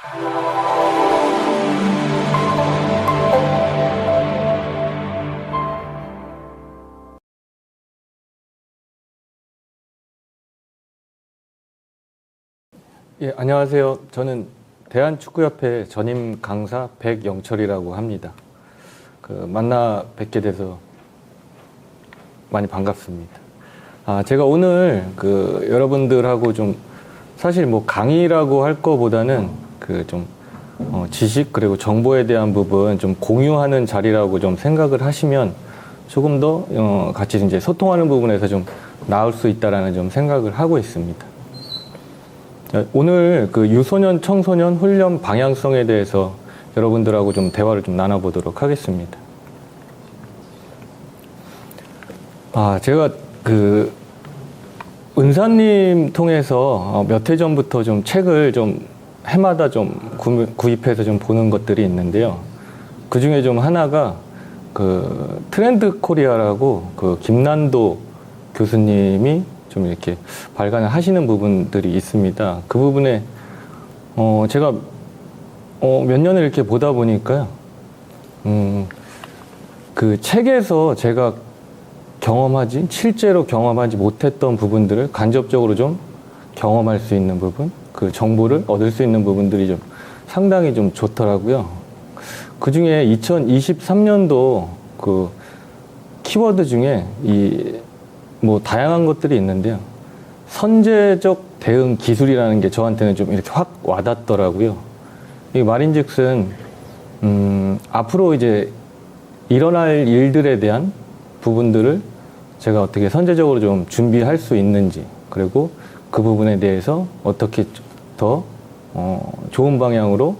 예, 안녕하세요. 저는 대한축구협회 전임 강사 백영철이라고 합니다. 만나 뵙게 돼서 많이 반갑습니다. 제가 오늘 여러분들하고 좀 사실 뭐 강의라고 할 거보다는 지식 그리고 정보에 대한 부분 좀 공유하는 자리라고 좀 생각을 하시면 조금 더 같이 이제 소통하는 부분에서 좀 나을 수 있다라는 좀 생각을 하고 있습니다. 오늘 유소년 청소년 훈련 방향성에 대해서 여러분들하고 좀 대화를 좀 나눠보도록 하겠습니다. 제가 은사님 통해서 몇 해 전부터 좀 책을 좀 해마다 좀 구입해서 좀 보는 것들이 있는데요. 그 중에 좀 하나가 트렌드 코리아라고 김난도 교수님이 좀 이렇게 발간을 하시는 부분들이 있습니다. 그 부분에 제가 몇 년을 이렇게 보다 보니까요. 그 책에서 제가 실제로 경험하지 못했던 부분들을 간접적으로 좀 경험할 수 있는 부분, 그 정보를 얻을 수 있는 부분들이 좀 상당히 좀 좋더라고요. 그 중에 2023년도 그 키워드 중에 뭐 다양한 것들이 있는데요. 선제적 대응 기술이라는 게 저한테는 좀 이렇게 확 와닿더라고요. 이 말인즉슨 앞으로 이제 일어날 일들에 대한 부분들을 제가 어떻게 선제적으로 좀 준비할 수 있는지, 그리고 그 부분에 대해서 어떻게 더 좋은 방향으로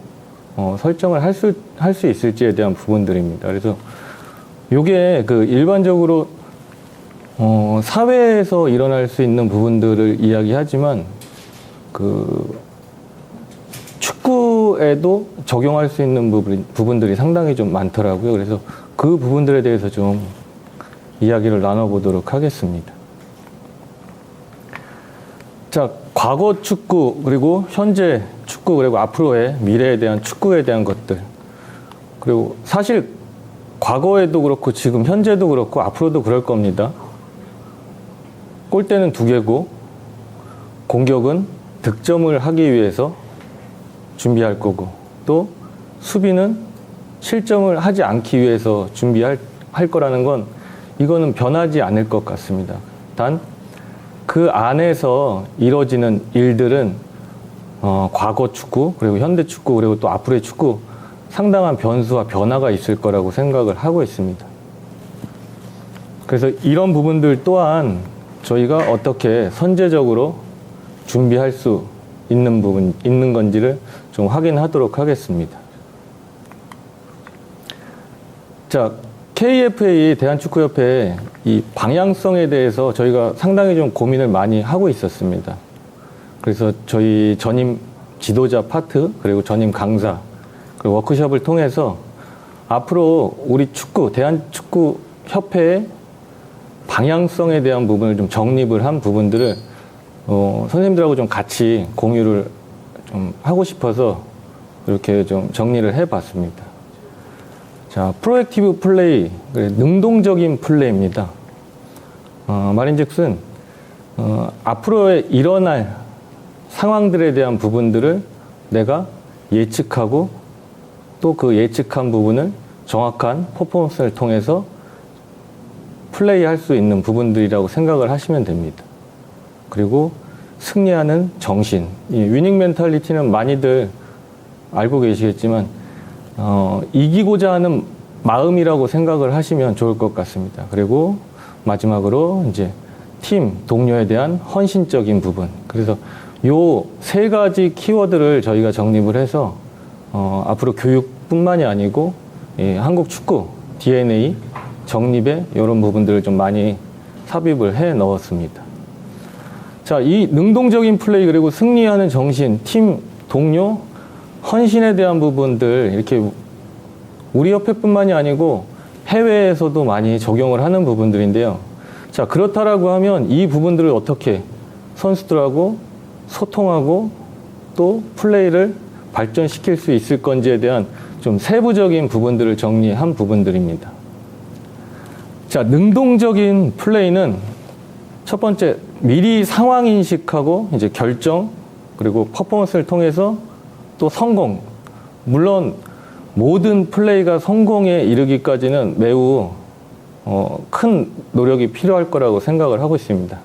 설정을 할 수 있을지에 대한 부분들입니다. 그래서 요게 일반적으로 사회에서 일어날 수 있는 부분들을 이야기하지만 축구에도 적용할 수 있는 부분들이 상당히 좀 많더라고요. 그래서 그 부분들에 대해서 좀 이야기를 나눠보도록 하겠습니다. 자, 과거 축구, 그리고 현재 축구, 그리고 앞으로의 미래에 대한 축구에 대한 것들. 그리고 사실 과거에도 그렇고 지금 현재도 그렇고 앞으로도 그럴 겁니다. 골대는 두 개고 공격은 득점을 하기 위해서 준비할 거고, 또 수비는 실점을 하지 않기 위해서 준비할 거라는 건 이거는 변하지 않을 것 같습니다. 단 그 안에서 이루어지는 일들은 과거 축구, 그리고 현대 축구, 그리고 또 앞으로의 축구 상당한 변수와 변화가 있을 거라고 생각을 하고 있습니다. 그래서 이런 부분들 또한 저희가 어떻게 선제적으로 준비할 수 있는 건지를 좀 확인하도록 하겠습니다. 자, KFA 대한축구협회 이 방향성에 대해서 저희가 상당히 좀 고민을 많이 하고 있었습니다. 그래서 저희 전임 지도자 파트, 그리고 전임 강사, 그리고 워크숍을 통해서 앞으로 우리 대한축구협회의 방향성에 대한 부분을 좀 정립을 한 부분들을 선생님들하고 좀 같이 공유를 좀 하고 싶어서 이렇게 좀 정리를 해봤습니다. 자, 프로액티브 플레이, 능동적인 플레이입니다. 말인즉슨 앞으로의 일어날 상황들에 대한 부분들을 내가 예측하고 또 그 예측한 부분을 정확한 퍼포먼스를 통해서 플레이할 수 있는 부분들이라고 생각을 하시면 됩니다. 그리고 승리하는 정신, 이 위닝 멘탈리티는 많이들 알고 계시겠지만 이기고자 하는 마음이라고 생각을 하시면 좋을 것 같습니다. 그리고 마지막으로 이제 팀, 동료에 대한 헌신적인 부분. 그래서 요 세 가지 키워드를 저희가 정립을 해서 앞으로 교육뿐만이 아니고 한국 축구 DNA 정립에 이런 부분들을 좀 많이 삽입을 해 넣었습니다. 자, 이 능동적인 플레이, 그리고 승리하는 정신, 팀, 동료, 헌신에 대한 부분들 이렇게 우리 협회뿐만이 아니고 해외에서도 많이 적용을 하는 부분들인데요. 자, 그렇다라고 하면 이 부분들을 어떻게 선수들하고 소통하고 또 플레이를 발전시킬 수 있을 건지에 대한 좀 세부적인 부분들을 정리한 부분들입니다. 자, 능동적인 플레이는 첫 번째, 미리 상황 인식하고 이제 결정, 그리고 퍼포먼스를 통해서 또 성공. 물론 모든 플레이가 성공에 이르기까지는 매우 큰 노력이 필요할 거라고 생각을 하고 있습니다.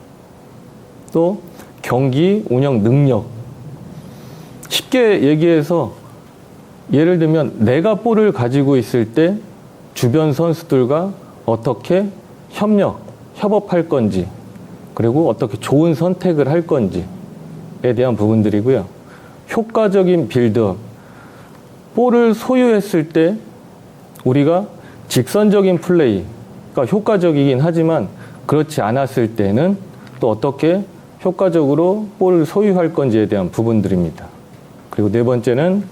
또 경기 운영 능력. 쉽게 얘기해서 예를 들면 내가 볼을 가지고 있을 때 주변 선수들과 어떻게 협업할 건지, 그리고 어떻게 좋은 선택을 할 건지에 대한 부분들이고요. 효과적인 빌드업. 볼을 소유했을 때 우리가 직선적인 플레이가 효과적이긴 하지만 그렇지 않았을 때는 또 어떻게 효과적으로 볼을 소유할 건지에 대한 부분들입니다. 그리고 네 번째는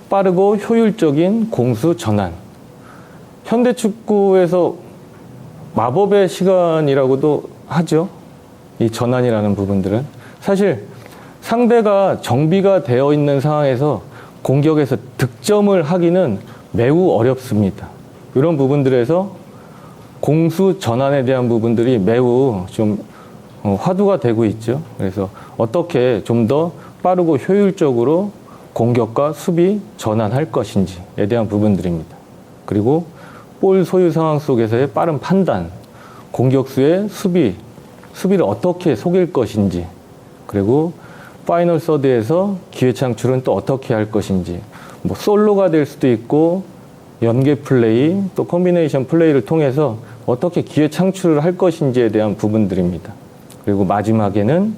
빠르고 효율적인 공수 전환. 현대 축구에서 마법의 시간이라고도 하죠. 이 전환이라는 부분들은 사실 상대가 정비가 되어 있는 상황에서 공격에서 득점을 하기는 매우 어렵습니다. 이런 부분들에서 공수 전환에 대한 부분들이 매우 좀 화두가 되고 있죠. 그래서 어떻게 좀 더 빠르고 효율적으로 공격과 수비 전환할 것인지에 대한 부분들입니다. 그리고 볼 소유 상황 속에서의 빠른 판단, 공격수의 수비를 어떻게 속일 것인지, 그리고 파이널 서드에서 기회 창출은 또 어떻게 할 것인지, 뭐 솔로가 될 수도 있고 연계 플레이, 또 콤비네이션 플레이를 통해서 어떻게 기회 창출을 할 것인지에 대한 부분들입니다. 그리고 마지막에는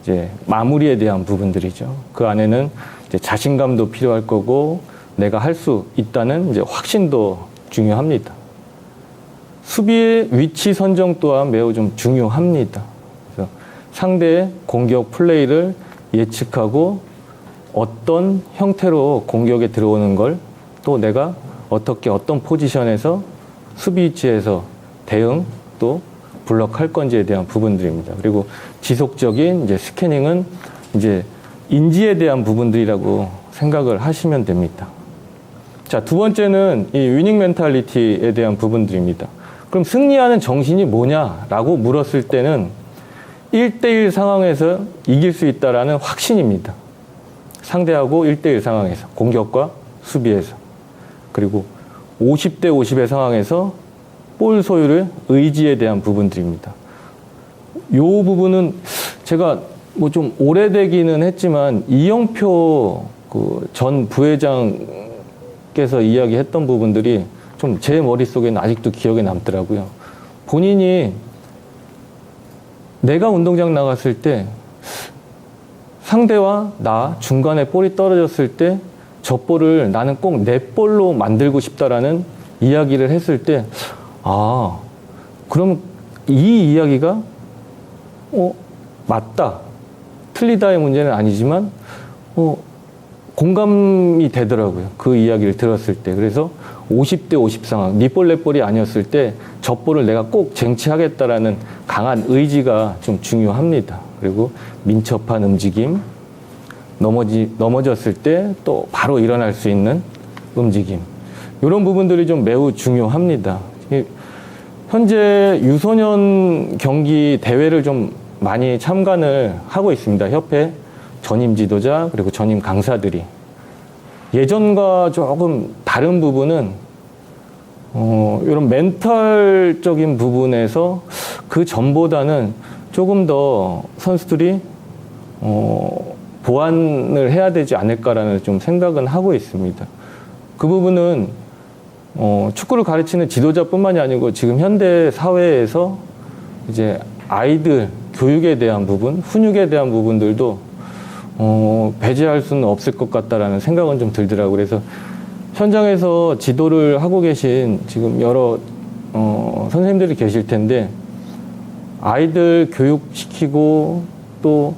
이제 마무리에 대한 부분들이죠. 그 안에는 이제 자신감도 필요할 거고 내가 할 수 있다는 이제 확신도 중요합니다. 수비의 위치 선정 또한 매우 좀 중요합니다. 그래서 상대의 공격 플레이를 예측하고 어떤 형태로 공격에 들어오는 걸 또 내가 어떻게 어떤 포지션에서 수비 위치에서 대응 또 블록할 건지에 대한 부분들입니다. 그리고 지속적인 이제 스캐닝은 이제 인지에 대한 부분들이라고 생각을 하시면 됩니다. 자, 두 번째는 이 위닝 멘탈리티에 대한 부분들입니다. 그럼 승리하는 정신이 뭐냐라고 물었을 때는 1대1 상황에서 이길 수 있다라는 확신입니다. 상대하고 1대1 상황에서, 공격과 수비에서. 그리고 50대 50의 상황에서 볼 소유를 의지에 대한 부분들입니다. 이 부분은 제가 뭐 좀 오래되기는 했지만 이영표 그 전 부회장께서 이야기했던 부분들이 좀 제 머릿속에는 아직도 기억에 남더라고요. 본인이 내가 운동장 나갔을 때 상대와 나 중간에 볼이 떨어졌을 때 저 볼을 나는 꼭 내 볼로 만들고 싶다라는 이야기를 했을 때 그럼 이 이야기가 맞다. 틀리다의 문제는 아니지만 공감이 되더라고요. 그 이야기를 들었을 때. 그래서 50대 50 상황, 네 볼 내 볼이 아니었을 때 저 볼을 내가 꼭 쟁취하겠다라는 강한 의지가 좀 중요합니다. 그리고 민첩한 움직임, 넘어졌을 때 또 바로 일어날 수 있는 움직임. 이런 부분들이 좀 매우 중요합니다. 현재 유소년 경기 대회를 좀 많이 참관을 하고 있습니다. 협회 전임 지도자 그리고 전임 강사들이. 예전과 조금 다른 부분은 이런 멘탈적인 부분에서 그 전보다는 조금 더 선수들이 보완을 해야 되지 않을까라는 좀 생각은 하고 있습니다. 그 부분은 축구를 가르치는 지도자뿐만이 아니고 지금 현대 사회에서 이제 아이들 교육에 대한 부분, 훈육에 대한 부분들도 배제할 수는 없을 것 같다라는 생각은 좀 들더라고요. 그래서 현장에서 지도를 하고 계신 지금 여러 선생님들이 계실 텐데 아이들 교육시키고 또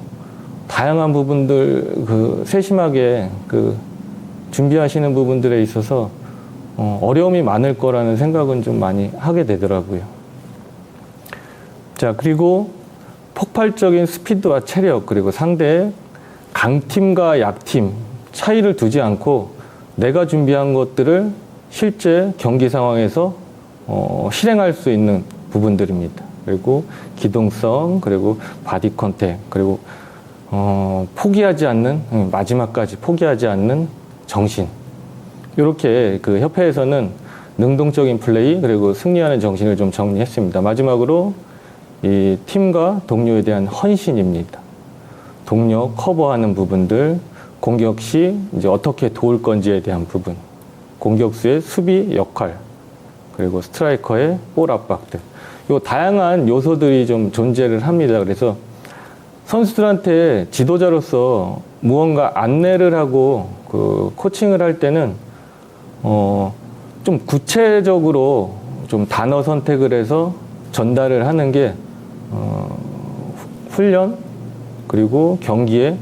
다양한 부분들 세심하게 준비하시는 부분들에 있어서 어려움이 많을 거라는 생각은 좀 많이 하게 되더라고요. 자, 그리고 폭발적인 스피드와 체력, 그리고 상대의 강팀과 약팀, 차이를 두지 않고 내가 준비한 것들을 실제 경기 상황에서 실행할 수 있는 부분들입니다. 그리고 기동성, 그리고 바디 컨택, 그리고 포기하지 않는, 마지막까지 포기하지 않는 정신. 이렇게 그 협회에서는 능동적인 플레이, 그리고 승리하는 정신을 좀 정리했습니다. 마지막으로 이 팀과 동료에 대한 헌신입니다. 동료 커버하는 부분들, 공격 시 이제 어떻게 도울 건지에 대한 부분, 공격수의 수비 역할, 그리고 스트라이커의 볼 압박들. 요 다양한 요소들이 좀 존재를 합니다. 그래서 선수들한테 지도자로서 무언가 안내를 하고 그 코칭을 할 때는 좀 구체적으로 좀 단어 선택을 해서 전달을 하는 게 훈련 그리고 경기에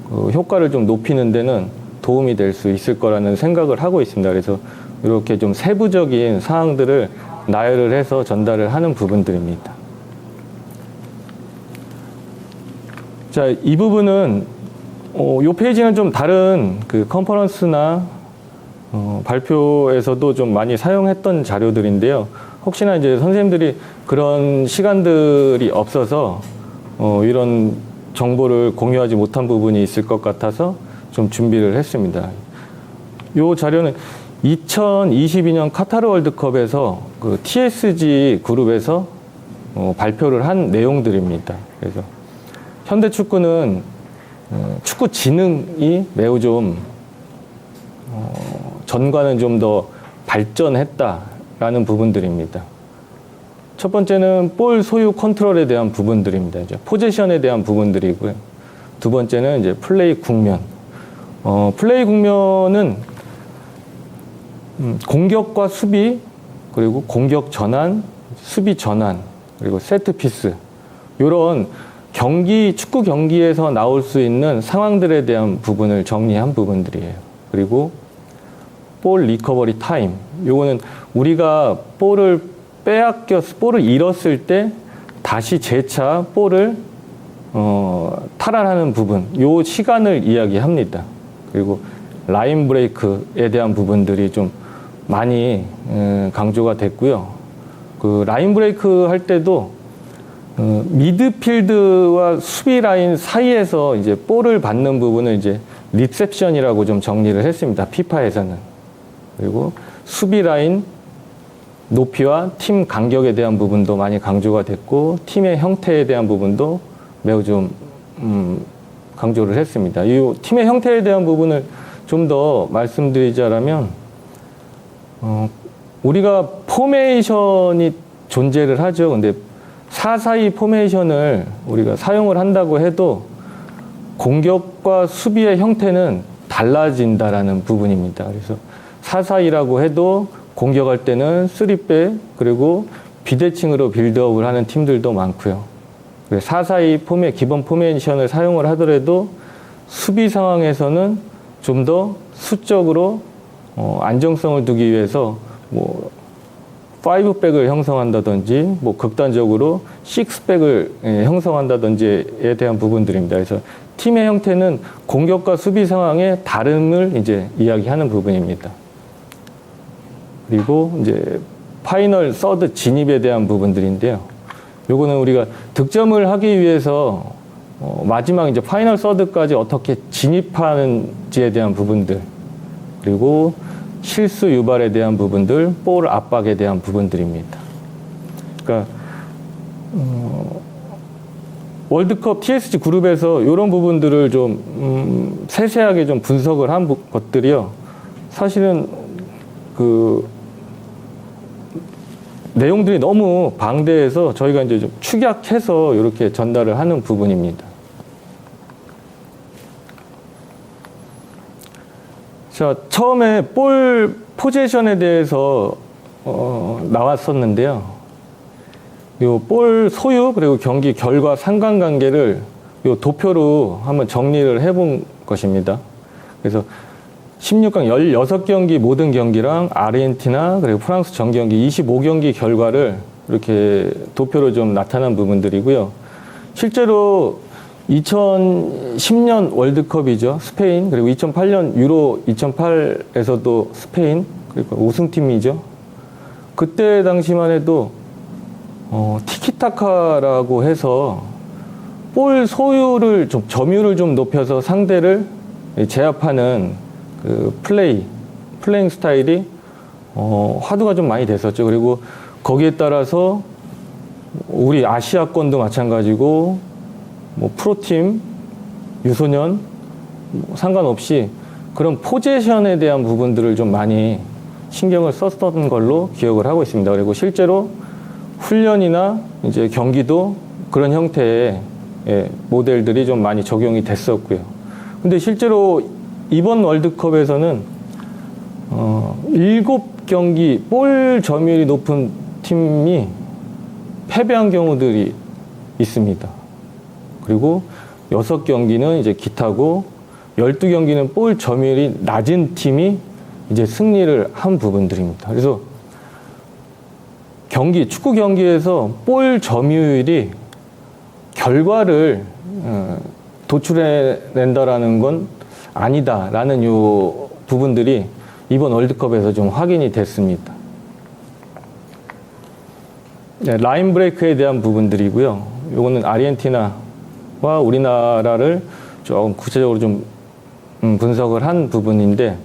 그 효과를 좀 높이는 데는 도움이 될 수 있을 거라는 생각을 하고 있습니다. 그래서 이렇게 좀 세부적인 사항들을 나열을 해서 전달을 하는 부분들입니다. 자, 이 부분은 이 페이지는 좀 다른 그 컨퍼런스나 발표에서도 좀 많이 사용했던 자료들인데요. 혹시나 이제 선생님들이 그런 시간들이 없어서 이런 정보를 공유하지 못한 부분이 있을 것 같아서 좀 준비를 했습니다. 이 자료는 2022년 카타르 월드컵에서 그 TSG 그룹에서 발표를 한 내용들입니다. 그래서 현대 축구는 축구 지능이 매우 좀 전과는 좀 더 발전했다라는 부분들입니다. 첫 번째는 볼 소유 컨트롤에 대한 부분들입니다. 이제 포지션에 대한 부분들이고요. 두 번째는 이제 플레이 국면. 플레이 국면은 공격과 수비, 그리고 공격 전환, 수비 전환, 그리고 세트 피스. 이런 축구 경기에서 나올 수 있는 상황들에 대한 부분을 정리한 부분들이에요. 그리고 볼 리커버리 타임. 요거는 우리가 볼을 잃었을 때 다시 재차 볼을 탈환하는 부분, 요 시간을 이야기합니다. 그리고 라인 브레이크에 대한 부분들이 좀 많이 강조가 됐고요. 그 라인 브레이크 할 때도 미드필드와 수비 라인 사이에서 이제 볼을 받는 부분을 이제 리셉션이라고 좀 정리를 했습니다. 피파에서는. 그리고 수비 라인 높이와 팀 간격에 대한 부분도 많이 강조가 됐고, 팀의 형태에 대한 부분도 매우 좀 강조를 했습니다. 이 팀의 형태에 대한 부분을 좀 더 말씀드리자면, 우리가 포메이션이 존재를 하죠. 근데 4-4-2 포메이션을 우리가 사용을 한다고 해도 공격과 수비의 형태는 달라진다라는 부분입니다. 그래서 4-4-2라고 해도 공격할 때는 3백, 그리고 비대칭으로 빌드업을 하는 팀들도 많고요. 4-4-2 기본 포메이션을 사용을 하더라도 수비 상황에서는 좀 더 수적으로 안정성을 두기 위해서 5백을 형성한다든지 극단적으로 6백을 형성한다든지에 대한 부분들입니다. 그래서 팀의 형태는 공격과 수비 상황의 다름을 이제 이야기하는 부분입니다. 그리고 이제 파이널 서드 진입에 대한 부분들인데요. 요거는 우리가 득점을 하기 위해서 마지막 이제 파이널 서드까지 어떻게 진입하는지에 대한 부분들, 그리고 실수 유발에 대한 부분들, 볼 압박에 대한 부분들입니다. 그러니까 월드컵 TSG 그룹에서 이런 부분들을 좀 세세하게 좀 분석을 한 것들이요. 사실은 그 내용들이 너무 방대해서 저희가 이제 좀 축약해서 이렇게 전달을 하는 부분입니다. 자, 처음에 볼 포지션에 대해서 나왔었는데요. 요 볼 소유 그리고 경기 결과 상관관계를 요 도표로 한번 정리를 해본 것입니다. 그래서 16강 16경기 모든 경기랑 아르헨티나 그리고 프랑스 전 경기 25경기 결과를 이렇게 도표로 좀 나타난 부분들이고요. 실제로 2010년 월드컵이죠. 스페인. 그리고 2008년 유로 2008에서도 스페인. 그리고 우승팀이죠. 그때 당시만 해도 티키타카라고 해서 볼 소유를 좀 점유율을 좀 높여서 상대를 제압하는 그 플레잉 스타일이 화두가 좀 많이 됐었죠. 그리고 거기에 따라서 우리 아시아권도 마찬가지고 뭐 프로팀, 유소년 상관없이 그런 포지션에 대한 부분들을 좀 많이 신경을 썼던 걸로 기억을 하고 있습니다. 그리고 실제로 훈련이나 이제 경기도 그런 형태의 모델들이 좀 많이 적용이 됐었고요. 근데 실제로 이번 월드컵에서는 7경기 볼 점유율이 높은 팀이 패배한 경우들이 있습니다. 그리고 6경기는 이제 기타고 12경기는 볼 점유율이 낮은 팀이 이제 승리를 한 부분들입니다. 그래서 축구 경기에서 볼 점유율이 결과를 도출해낸다라는 건 아니다라는 요 부분들이 이번 월드컵에서 좀 확인이 됐습니다. 네, 라인 브레이크에 대한 부분들이고요. 요거는 아르헨티나와 우리나라를 좀 구체적으로 좀 분석을 한 부분인데,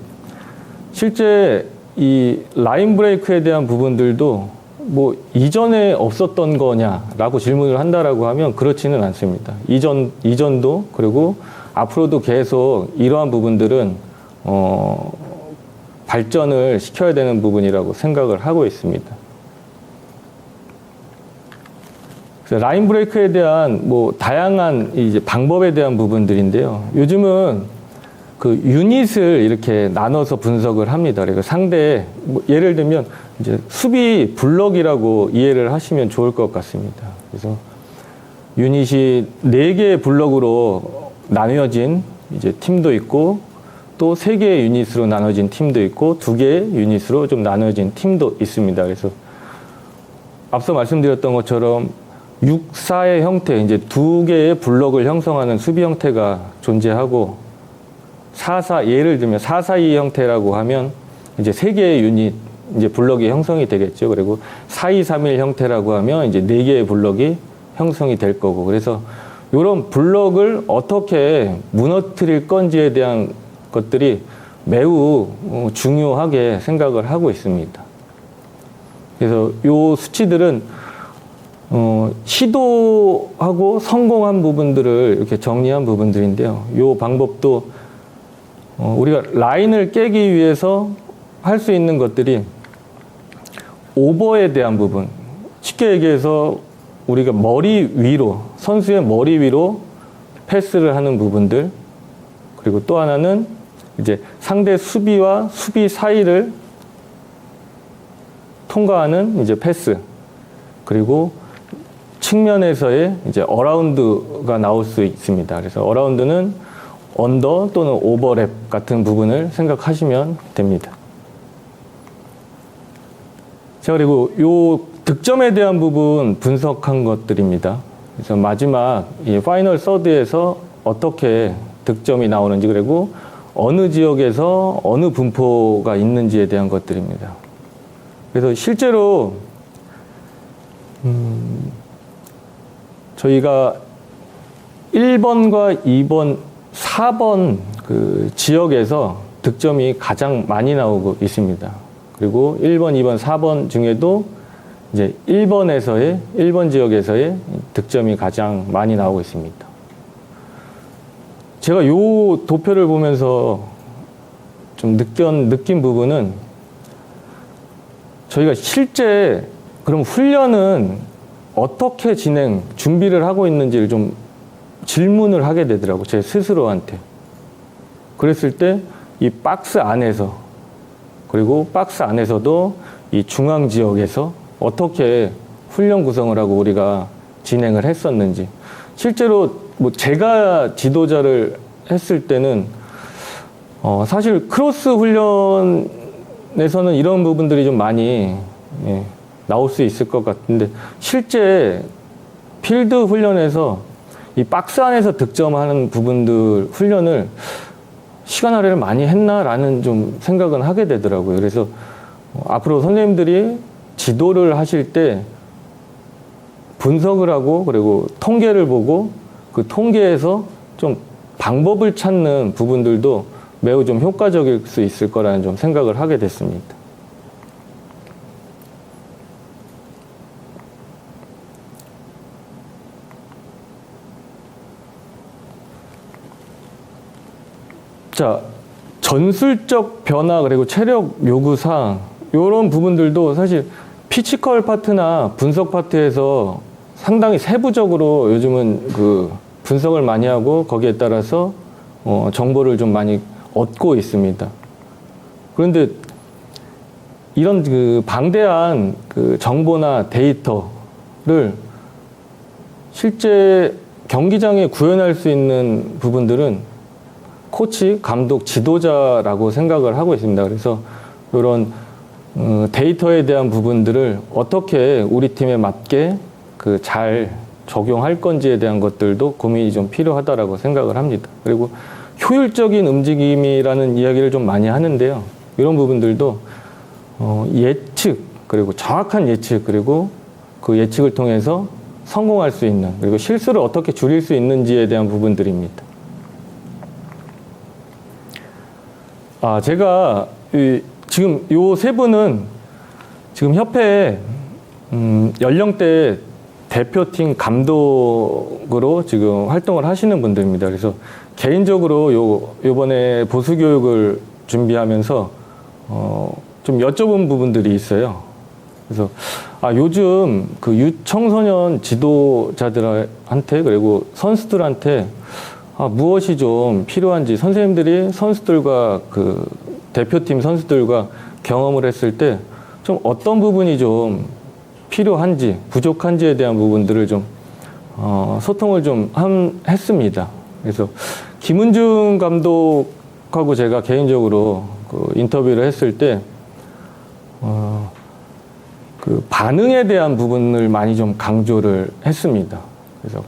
실제 이 라인 브레이크에 대한 부분들도 뭐 이전에 없었던 거냐라고 질문을 한다라고 하면 그렇지는 않습니다. 이전도 그리고 앞으로도 계속 이러한 부분들은 발전을 시켜야 되는 부분이라고 생각을 하고 있습니다. 그래서 라인 브레이크에 대한 뭐 다양한 이제 방법에 대한 부분들인데요. 요즘은 그 유닛을 이렇게 나눠서 분석을 합니다. 그래서 상대 뭐 예를 들면 이제 수비 블럭이라고 이해를 하시면 좋을 것 같습니다. 그래서 유닛이 4개의 블럭으로 나뉘어진 이제 팀도 있고, 또 3개의 유닛으로 나눠진 팀도 있고, 2개의 유닛으로 좀 나눠진 팀도 있습니다. 그래서 앞서 말씀드렸던 것처럼 6-4의 형태, 이제 2개의 블럭을 형성하는 수비 형태가 존재하고, 4-4, 예를 들면 4-4-2 형태라고 하면 이제 3개의 유닛, 이제 블럭이 형성이 되겠죠. 그리고 4-2-3-1 형태라고 하면 이제 4개의 블럭이 형성이 될 거고, 그래서 이런 블럭을 어떻게 무너뜨릴 건지에 대한 것들이 매우 중요하게 생각을 하고 있습니다. 그래서 이 수치들은 시도하고 성공한 부분들을 이렇게 정리한 부분들인데요. 이 방법도 우리가 라인을 깨기 위해서 할 수 있는 것들이 오버에 대한 부분, 쉽게 얘기해서 우리가 머리 위로, 선수의 머리 위로 패스를 하는 부분들, 그리고 또 하나는 이제 상대 수비와 수비 사이를 통과하는 이제 패스, 그리고 측면에서의 이제 어라운드가 나올 수 있습니다. 그래서 어라운드는 언더 또는 오버랩 같은 부분을 생각하시면 됩니다. 자, 그리고 요 득점에 대한 부분 분석한 것들입니다. 그래서 마지막 이 파이널 서드에서 어떻게 득점이 나오는지, 그리고 어느 지역에서 어느 분포가 있는지에 대한 것들입니다. 그래서 실제로 저희가 1번과 2번, 4번 그 지역에서 득점이 가장 많이 나오고 있습니다. 그리고 1번, 2번, 4번 중에도 이제 1번 지역에서의 득점이 가장 많이 나오고 있습니다. 제가 이 도표를 보면서 좀 느낀 부분은, 저희가 실제 그럼 훈련은 어떻게 준비를 하고 있는지를 좀 질문을 하게 되더라고요. 제 스스로한테. 그랬을 때 이 박스 안에서, 그리고 박스 안에서도 이 중앙 지역에서 어떻게 훈련 구성을 하고 우리가 진행을 했었는지, 실제로 뭐 제가 지도자를 했을 때는 사실 크로스 훈련에서는 이런 부분들이 좀 많이 나올 수 있을 것 같은데, 실제 필드 훈련에서 이 박스 안에서 득점하는 부분들 훈련을 시간 할애를 많이 했나라는 좀 생각은 하게 되더라고요. 그래서 앞으로 선생님들이 지도를 하실 때 분석을 하고 그리고 통계를 보고 그 통계에서 좀 방법을 찾는 부분들도 매우 좀 효과적일 수 있을 거라는 좀 생각을 하게 됐습니다. 자, 전술적 변화 그리고 체력 요구사항 이런 부분들도 사실 피지컬 파트나 분석 파트에서 상당히 세부적으로 요즘은 그 분석을 많이 하고 거기에 따라서 정보를 좀 많이 얻고 있습니다. 그런데 이런 그 방대한 그 정보나 데이터를 실제 경기장에 구현할 수 있는 부분들은 코치, 감독, 지도자라고 생각을 하고 있습니다. 그래서 이런 데이터에 대한 부분들을 어떻게 우리 팀에 맞게 그 잘 적용할 건지에 대한 것들도 고민이 좀 필요하다라고 생각을 합니다. 그리고 효율적인 움직임이라는 이야기를 좀 많이 하는데요. 이런 부분들도 예측, 그리고 정확한 예측, 그리고 그 예측을 통해서 성공할 수 있는, 그리고 실수를 어떻게 줄일 수 있는지에 대한 부분들입니다. 제가 지금 요 세 분은 지금 협회에 연령대 대표팀 감독으로 지금 활동을 하시는 분들입니다. 그래서 개인적으로 요번에 보수교육을 준비하면서 좀 여쭤본 부분들이 있어요. 그래서 요즘 그 유청소년 지도자들한테 그리고 선수들한테 무엇이 좀 필요한지 선생님들이 선수들과 그 대표팀 선수들과 경험을 했을 때 좀 어떤 부분이 좀 필요한지 부족한지에 대한 부분들을 좀 소통을 좀 했습니다. 그래서 김은중 감독하고 제가 개인적으로 그 인터뷰를 했을 때 그 반응에 대한 부분을 많이 좀 강조를 했습니다. 그래서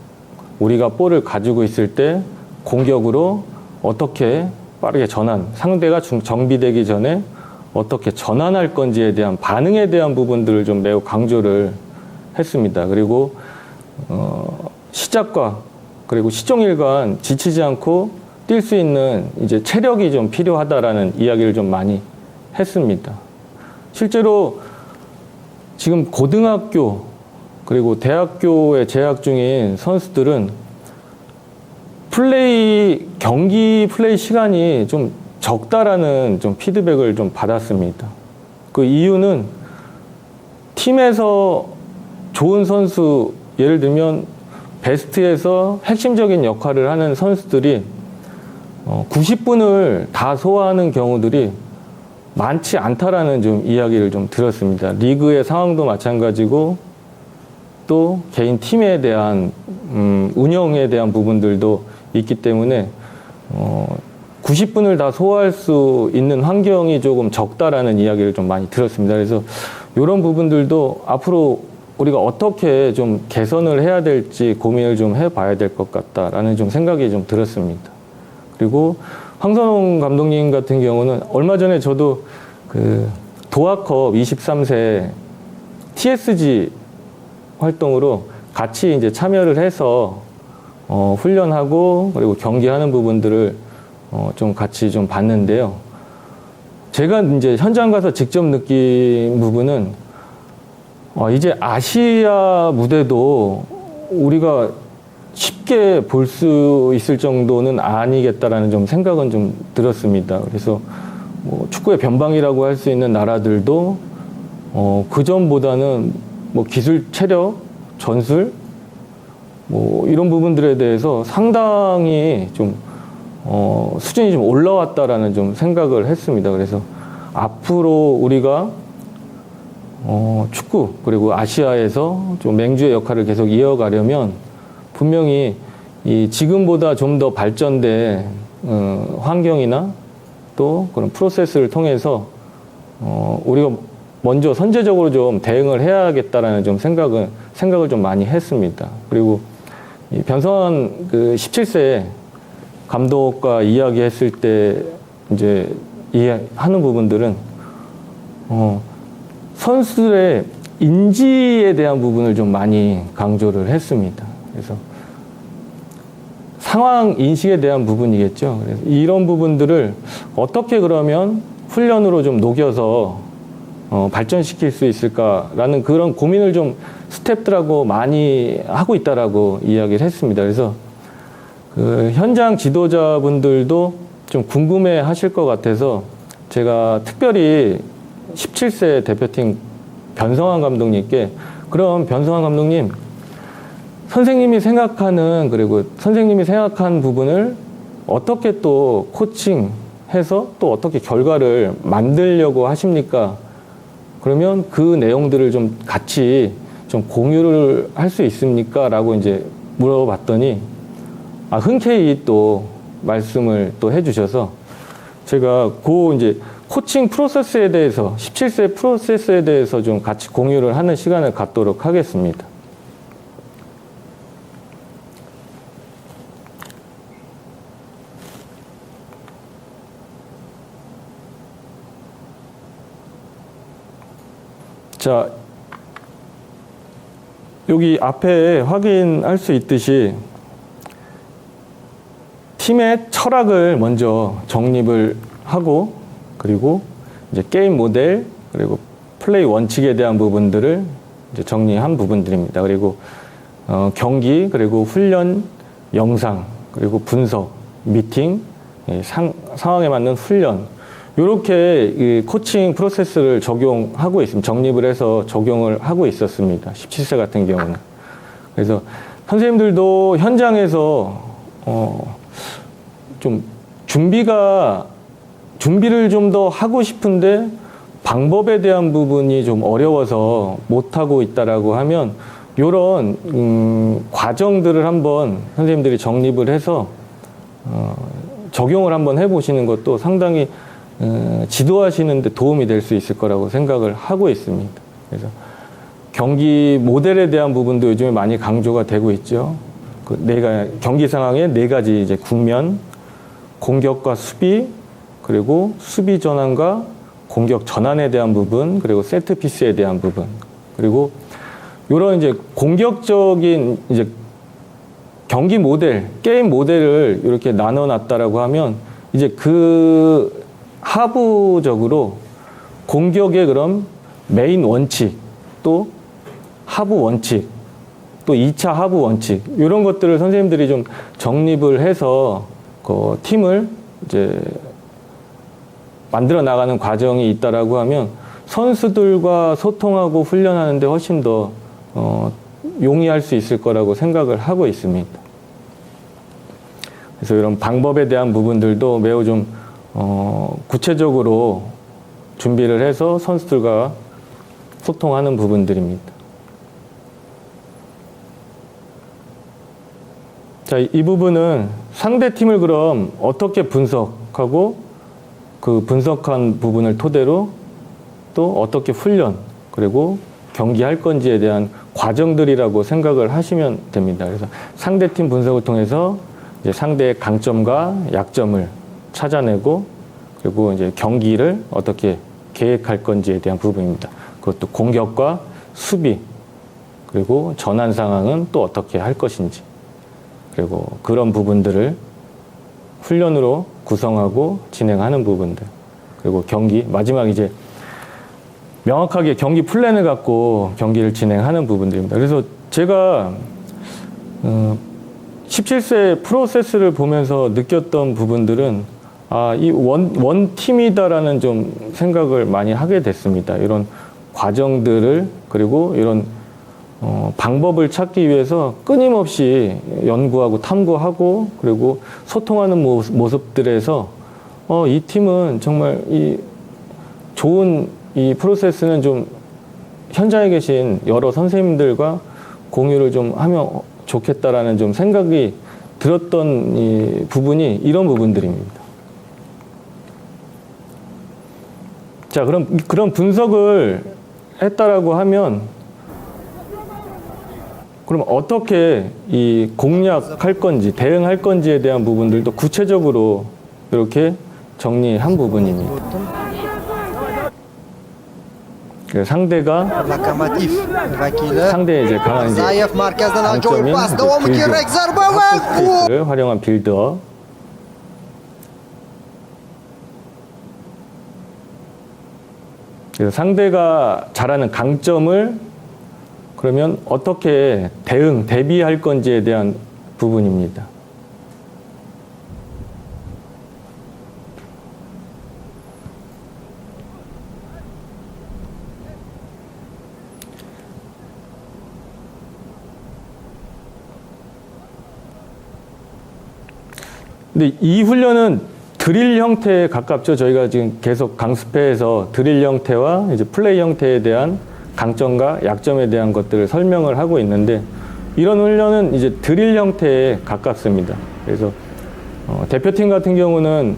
우리가 볼을 가지고 있을 때 공격으로 어떻게 빠르게 상대가 정비되기 전에 어떻게 전환할 건지에 대한 반응에 대한 부분들을 좀 매우 강조를 했습니다. 그리고 시작과 그리고 시종일관 지치지 않고 뛸 수 있는 이제 체력이 좀 필요하다라는 이야기를 좀 많이 했습니다. 실제로 지금 고등학교 그리고 대학교에 재학 중인 선수들은 경기 플레이 시간이 좀 적다라는 좀 피드백을 좀 받았습니다. 그 이유는 팀에서 좋은 선수, 예를 들면 베스트에서 핵심적인 역할을 하는 선수들이 90분을 다 소화하는 경우들이 많지 않다라는 좀 이야기를 좀 들었습니다. 리그의 상황도 마찬가지고 또 개인 팀에 대한 운영에 대한 부분들도 있기 때문에 90분을 다 소화할 수 있는 환경이 조금 적다라는 이야기를 좀 많이 들었습니다. 그래서 이런 부분들도 앞으로 우리가 어떻게 좀 개선을 해야 될지 고민을 좀 해봐야 될 것 같다라는 좀 생각이 좀 들었습니다. 그리고 황선홍 감독님 같은 경우는 얼마 전에 저도 그 도하컵 23세 TSG 활동으로 같이 이제 참여를 해서 훈련하고 그리고 경기하는 부분들을 좀 같이 좀 봤는데요. 제가 이제 현장 가서 직접 느낀 부분은 이제 아시아 무대도 우리가 쉽게 볼 수 있을 정도는 아니겠다라는 좀 생각은 좀 들었습니다. 그래서 뭐 축구의 변방이라고 할 수 있는 나라들도 그 전보다는 뭐 기술, 체력, 전술 뭐 이런 부분들에 대해서 상당히 좀 수준이 좀 올라왔다라는 좀 생각을 했습니다. 그래서 앞으로 우리가 축구 그리고 아시아에서 좀 맹주의 역할을 계속 이어가려면 분명히 이 지금보다 좀 더 발전된 환경이나 또 그런 프로세스를 통해서 우리가 먼저 선제적으로 좀 대응을 해야겠다라는 좀 생각을 좀 많이 했습니다. 그리고 이 변성환 그 17세 감독과 이야기했을 때 이제 이해하는 부분들은 선수들의 인지에 대한 부분을 좀 많이 강조를 했습니다. 그래서 상황 인식에 대한 부분이겠죠. 그래서 이런 부분들을 어떻게 그러면 훈련으로 좀 녹여서 발전시킬 수 있을까라는 그런 고민을 좀 스태프들하고 많이 하고 있다라고 이야기를 했습니다. 그래서 그 현장 지도자분들도 좀 궁금해 하실 것 같아서 제가 특별히 17세 대표팀 변성환 감독님께 그럼 변성환 감독님 선생님이 생각하는 그리고 선생님이 생각한 부분을 어떻게 또 코칭해서 또 어떻게 결과를 만들려고 하십니까? 그러면 그 내용들을 좀 같이 좀 공유를 할 수 있습니까? 라고 이제 물어봤더니 흔쾌히 또 말씀을 또 해주셔서 제가 그 이제 코칭 프로세스에 대해서 17세 프로세스에 대해서 좀 같이 공유를 하는 시간을 갖도록 하겠습니다. 자, 여기 앞에 확인할 수 있듯이 팀의 철학을 먼저 정립을 하고 그리고 이제 게임 모델 그리고 플레이 원칙에 대한 부분들을 이제 정리한 부분들입니다. 그리고 경기 그리고 훈련 영상 그리고 분석 미팅 상황에 맞는 훈련 이렇게 이 코칭 프로세스를 적용하고 있습니다. 정립을 해서 적용을 하고 있었습니다. 17세 같은 경우는. 그래서 선생님들도 현장에서 좀 준비를 좀 더 하고 싶은데 방법에 대한 부분이 좀 어려워서 못하고 있다라고 하면 이런 과정들을 한번 선생님들이 정립을 해서 적용을 한번 해보시는 것도 상당히 지도하시는 데 도움이 될 수 있을 거라고 생각을 하고 있습니다. 그래서 경기 모델에 대한 부분도 요즘에 많이 강조가 되고 있죠. 경기 상황의 4가지 이제 국면, 공격과 수비, 그리고 수비 전환과 공격 전환에 대한 부분, 그리고 세트 피스에 대한 부분, 그리고 이런 이제 공격적인 이제 경기 모델, 게임 모델을 이렇게 나눠 놨다라고 하면 이제 그 하부적으로 공격의 그럼 메인 원칙, 또 하부 원칙, 또 2차 하부 원칙 이런 것들을 선생님들이 좀 정립을 해서 그 팀을 이제 만들어 나가는 과정이 있다라고 하면 선수들과 소통하고 훈련하는데 훨씬 더 용이할 수 있을 거라고 생각을 하고 있습니다. 그래서 이런 방법에 대한 부분들도 매우 좀 구체적으로 준비를 해서 선수들과 소통하는 부분들입니다. 자, 이 부분은 상대 팀을 그럼 어떻게 분석하고 그 분석한 부분을 토대로 또 어떻게 훈련 그리고 경기할 건지에 대한 과정들이라고 생각을 하시면 됩니다. 그래서 상대 팀 분석을 통해서 이제 상대의 강점과 약점을 찾아내고 그리고 이제 경기를 어떻게 계획할 건지에 대한 부분입니다. 그것도 공격과 수비 그리고 전환 상황은 또 어떻게 할 것인지 그리고 그런 부분들을 훈련으로 구성하고 진행하는 부분들 그리고 경기 마지막 이제 명확하게 경기 플랜을 갖고 경기를 진행하는 부분들입니다. 그래서 제가 17세 프로세스를 보면서 느꼈던 부분들은 이 원 팀이다라는 좀 생각을 많이 하게 됐습니다. 이런 과정들을 그리고 이런 방법을 찾기 위해서 끊임없이 연구하고 탐구하고 그리고 소통하는 모습들에서 이 팀은 정말 이 좋은 이 프로세스는 좀 현장에 계신 여러 선생님들과 공유를 좀 하면 좋겠다라는 좀 생각이 들었던 이 부분이 이런 부분들입니다. 자, 그런 분석을 했다라고 하면 그럼 어떻게 이 공략할 건지, 대응할 건지에 대한 부분들도 구체적으로 이렇게 정리한 부분입니다. 상대가 상대의 이제 강한 이제 강점인 를 활용한 빌드업. 그래서 상대가 잘하는 강점을 그러면 어떻게 대비할 건지에 대한 부분입니다. 근데 이 훈련은 드릴 형태에 가깝죠. 저희가 지금 계속 강습회에서 드릴 형태와 이제 플레이 형태에 대한 강점과 약점에 대한 것들을 설명을 하고 있는데, 이런 훈련은 이제 드릴 형태에 가깝습니다. 그래서 대표팀 같은 경우는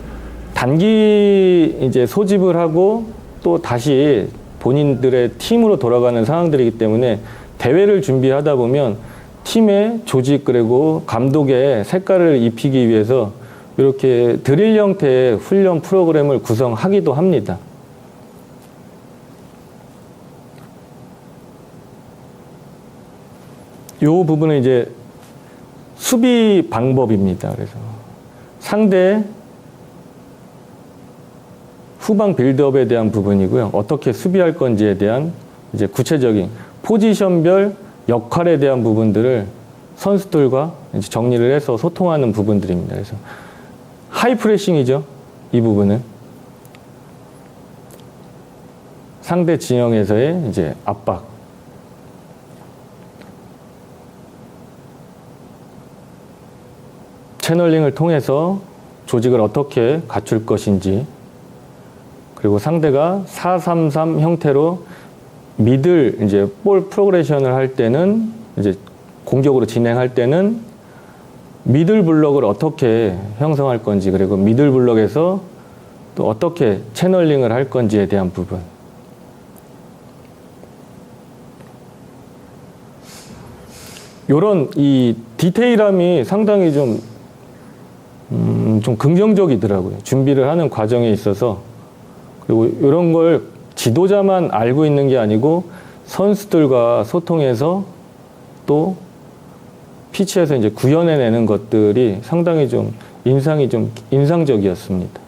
단기 이제 소집을 하고 또 다시 본인들의 팀으로 돌아가는 상황들이기 때문에 대회를 준비하다 보면 팀의 조직 그리고 감독의 색깔을 입히기 위해서 이렇게 드릴 형태의 훈련 프로그램을 구성하기도 합니다. 이 부분은 이제 수비 방법입니다. 그래서 상대 후방 빌드업에 대한 부분이고요. 어떻게 수비할 건지에 대한 이제 구체적인 포지션별 역할에 대한 부분들을 선수들과 이제 정리를 해서 소통하는 부분들입니다. 그래서 하이 프레싱이죠. 이 부분은 상대 진영에서의 이제 압박. 채널링을 통해서 조직을 어떻게 갖출 것인지, 그리고 상대가 4-3-3 형태로 미들 이제 볼 프로그레션을 할 때는 이제 공격으로 진행할 때는 미들 블럭을 어떻게 형성할 건지, 그리고 미들 블럭에서 또 어떻게 채널링을 할 건지에 대한 부분. 요런 이 디테일함이 상당히 좀 긍정적이더라고요. 준비를 하는 과정에 있어서. 그리고 이런 걸 지도자만 알고 있는 게 아니고 선수들과 소통해서 또 피치에서 이제 구현해내는 것들이 상당히 좀 인상이 좀 인상적이었습니다.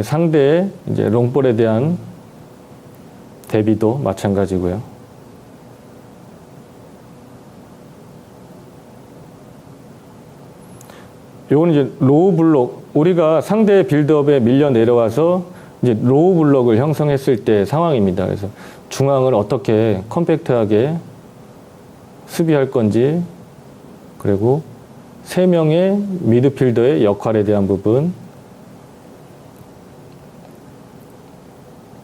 상대의 이제 롱볼에 대한 대비도 마찬가지고요. 요건 이제 로우 블록, 우리가 상대의 빌드업에 밀려 내려와서 이제 로우 블록을 형성했을 때 상황입니다. 그래서 중앙을 어떻게 컴팩트하게 수비할 건지, 그리고 3명의 미드필더의 역할에 대한 부분,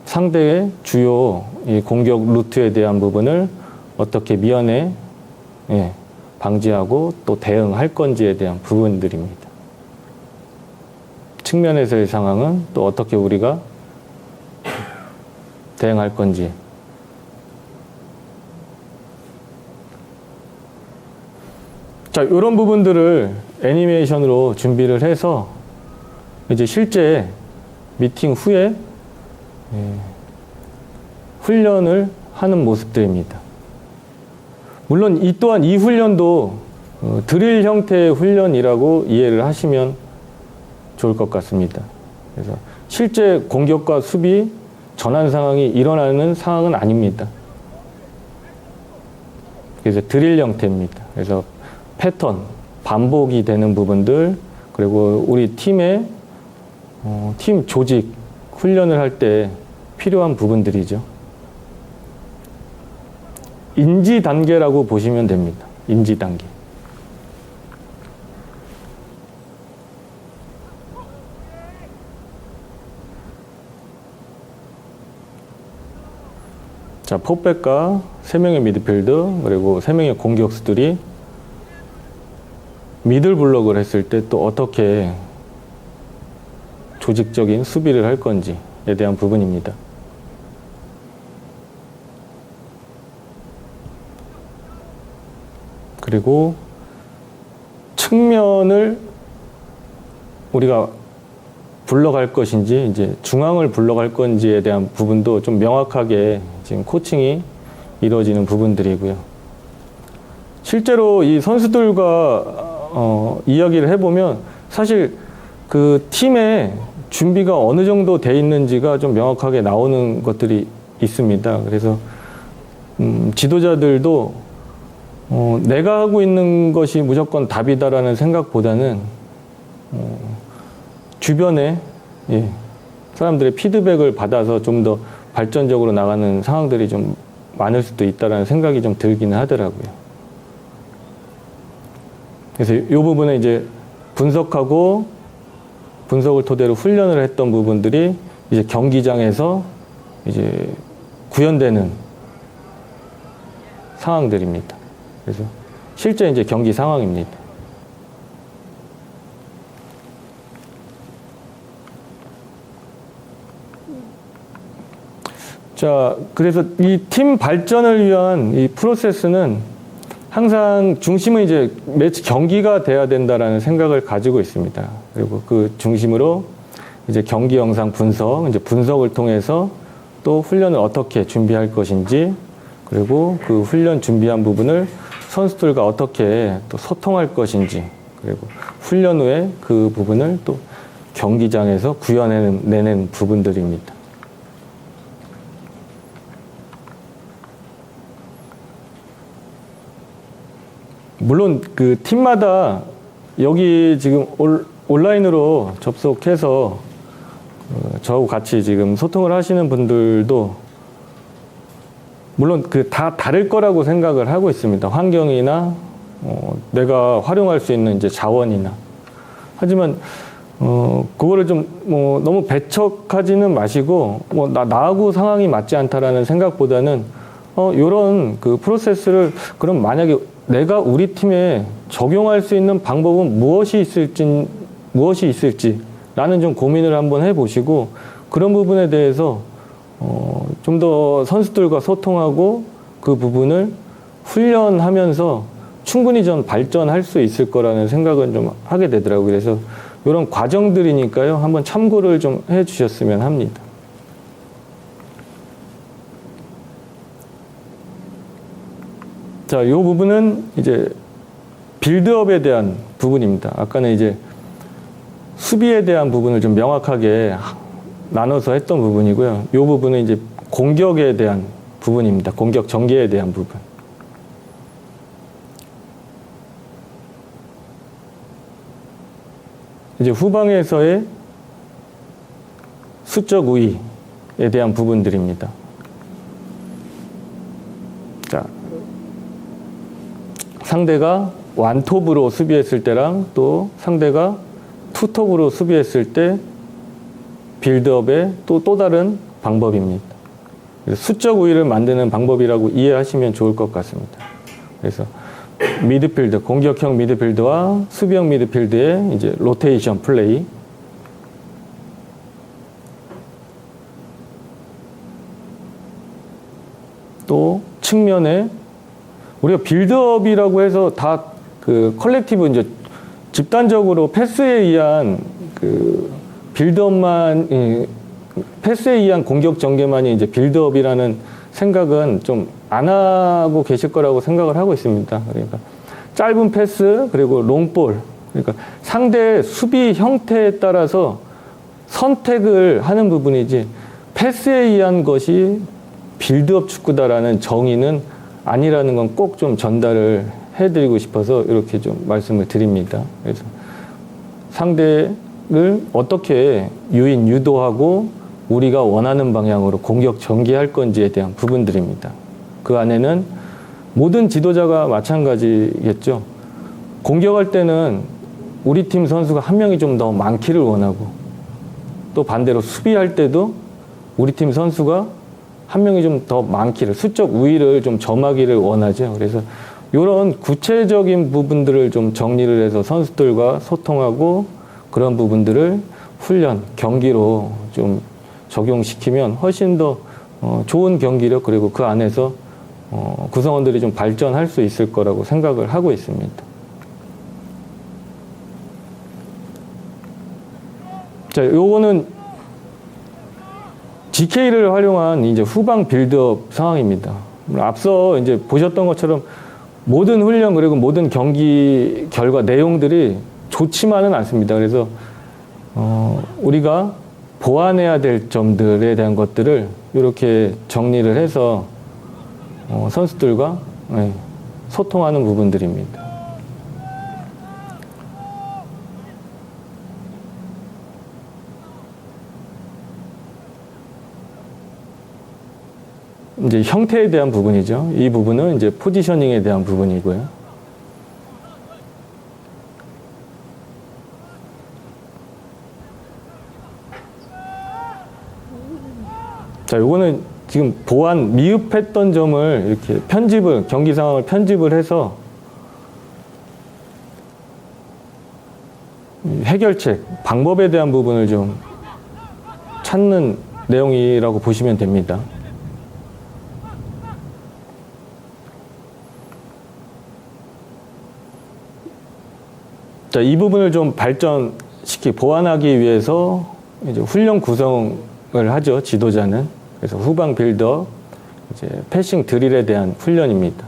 상대의 주요 이 공격 루트에 대한 부분을 어떻게 미연에 방지하고 또 대응할 건지에 대한 부분들입니다. 측면에서의 상황은 또 어떻게 우리가 대응할 건지. 자, 이런 부분들을 애니메이션으로 준비를 해서 이제 실제 미팅 후에 훈련을 하는 모습들입니다. 물론 이 또한 이 훈련도 드릴 형태의 훈련이라고 이해를 하시면 좋을 것 같습니다. 그래서 실제 공격과 수비 전환 상황이 일어나는 상황은 아닙니다. 그래서 드릴 형태입니다. 그래서 패턴, 반복이 되는 부분들, 그리고 우리 팀의 팀 조직 훈련을 할 때 필요한 부분들이죠. 인지 단계라고 보시면 됩니다. 인지 단계. 자, 포백과 3명의 미드필더, 그리고 3명의 공격수들이 미들 블록을 했을 때 또 어떻게 조직적인 수비를 할 건지에 대한 부분입니다. 그리고 측면을 우리가 불러갈 것인지 이제 중앙을 불러갈 건지에 대한 부분도 좀 명확하게 지금 코칭이 이루어지는 부분들이고요. 실제로 이 선수들과 이야기를 해보면 사실 그 팀의 준비가 어느 정도 돼 있는지가 좀 명확하게 나오는 것들이 있습니다. 그래서 지도자들도 내가 하고 있는 것이 무조건 답이다라는 생각보다는 주변에 사람들의 피드백을 받아서 좀 더 발전적으로 나가는 상황들이 좀 많을 수도 있다라는 생각이 좀 들기는 하더라고요. 그래서 이 부분에 이제 분석하고 분석을 토대로 훈련을 했던 부분들이 이제 경기장에서 이제 구현되는 상황들입니다. 그래서 실제 이제 경기 상황입니다. 자, 그래서 이 팀 발전을 위한 이 프로세스는 항상 중심은 이제 매치 경기가 돼야 된다라는 생각을 가지고 있습니다. 그리고 그 중심으로 이제 경기 영상 분석, 이제 분석을 통해서 또 훈련을 어떻게 준비할 것인지, 그리고 그 훈련 준비한 부분을 선수들과 어떻게 또 소통할 것인지, 그리고 훈련 후에 그 부분을 또 경기장에서 구현해내는 부분들입니다. 물론 그 팀마다 여기 지금 온라인으로 접속해서 저하고 같이 지금 소통을 하시는 분들도 물론 그 다 다를 거라고 생각을 하고 있습니다. 환경이나 내가 활용할 수 있는 이제 자원이나. 하지만 그거를 좀 너무 배척하지는 마시고 나하고 상황이 맞지 않다라는 생각보다는 요런 그 프로세스를 그럼 만약에 내가 우리 팀에 적용할 수 있는 방법은 무엇이 있을지라는 좀 고민을 한번 해보시고 그런 부분에 대해서 좀 더 선수들과 소통하고 그 부분을 훈련하면서 충분히 좀 발전할 수 있을 거라는 생각은 좀 하게 되더라고요. 그래서 이런 과정들이니까요. 한번 참고를 좀 해주셨으면 합니다. 자, 이 부분은 이제 빌드업에 대한 부분입니다. 아까는 이제 수비에 대한 부분을 좀 명확하게 나눠서 했던 부분이고요. 이 부분은 이제 공격에 대한 부분입니다. 공격 전개에 대한 부분. 이제 후방에서의 수적 우위에 대한 부분들입니다. 자, 상대가 완톱으로 수비했을 때랑 또 상대가 투톱으로 수비했을 때 빌드업의 또 다른 방법입니다. 수적 우위를 만드는 방법이라고 이해하시면 좋을 것 같습니다. 그래서 미드필드, 공격형 미드필드와 수비형 미드필드의 이제 로테이션 플레이. 또 측면에 우리가 빌드업이라고 해서 다 그 컬렉티브 이제 집단적으로 패스에 의한 그 빌드업만 패스에 의한 공격 전개만이 이제 빌드업이라는 생각은 좀 안 하고 계실 거라고 생각을 하고 있습니다. 그러니까 짧은 패스 그리고 롱볼 그러니까 상대의 수비 형태에 따라서 선택을 하는 부분이지 패스에 의한 것이 빌드업 축구다라는 정의는 아니라는 건 꼭 좀 전달을 해드리고 싶어서 이렇게 좀 말씀을 드립니다. 그래서 상대를 어떻게 유도하고 우리가 원하는 방향으로 공격 전개할 건지에 대한 부분들입니다. 그 안에는 모든 지도자가 마찬가지겠죠. 공격할 때는 우리 팀 선수가 한 명이 좀 더 많기를 원하고 또 반대로 수비할 때도 우리 팀 선수가 한 명이 좀 더 많기를 수적 우위를 좀 점하기를 원하죠. 그래서 이런 구체적인 부분들을 좀 정리를 해서 선수들과 소통하고 그런 부분들을 훈련, 경기로 좀 적용시키면 훨씬 더 좋은 경기력 그리고 그 안에서 구성원들이 좀 발전할 수 있을 거라고 생각을 하고 있습니다. 자, 요거는 GK를 활용한 이제 후방 빌드업 상황입니다. 앞서 이제 보셨던 것처럼 모든 훈련 그리고 모든 경기 결과 내용들이 좋지만은 않습니다. 그래서 우리가 보완해야 될 점들에 대한 것들을 이렇게 정리를 해서 선수들과 소통하는 부분들입니다. 이제 형태에 대한 부분이죠. 이 부분은 이제 포지셔닝에 대한 부분이고요. 자, 요거는 지금 보완 미흡했던 점을 이렇게 편집을, 경기 상황을 편집을 해서 해결책, 방법에 대한 부분을 좀 찾는 내용이라고 보시면 됩니다. 자, 이 부분을 좀 보완하기 위해서 이제 훈련 구성을 하죠, 지도자는. 그래서 후방 빌더, 이제 패싱 드릴에 대한 훈련입니다.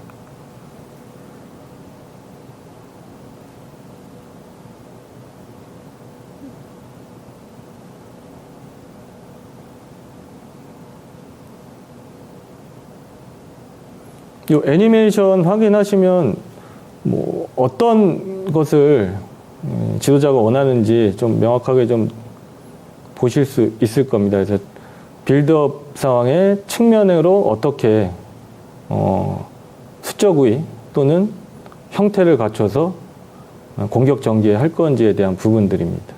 이 애니메이션 확인하시면 뭐 어떤 것을 지도자가 원하는지 좀 명확하게 좀 보실 수 있을 겁니다. 그래서 빌드업 상황의 측면으로 어떻게 수적 우위 또는 형태를 갖춰서 공격 전개할 건지에 대한 부분들입니다.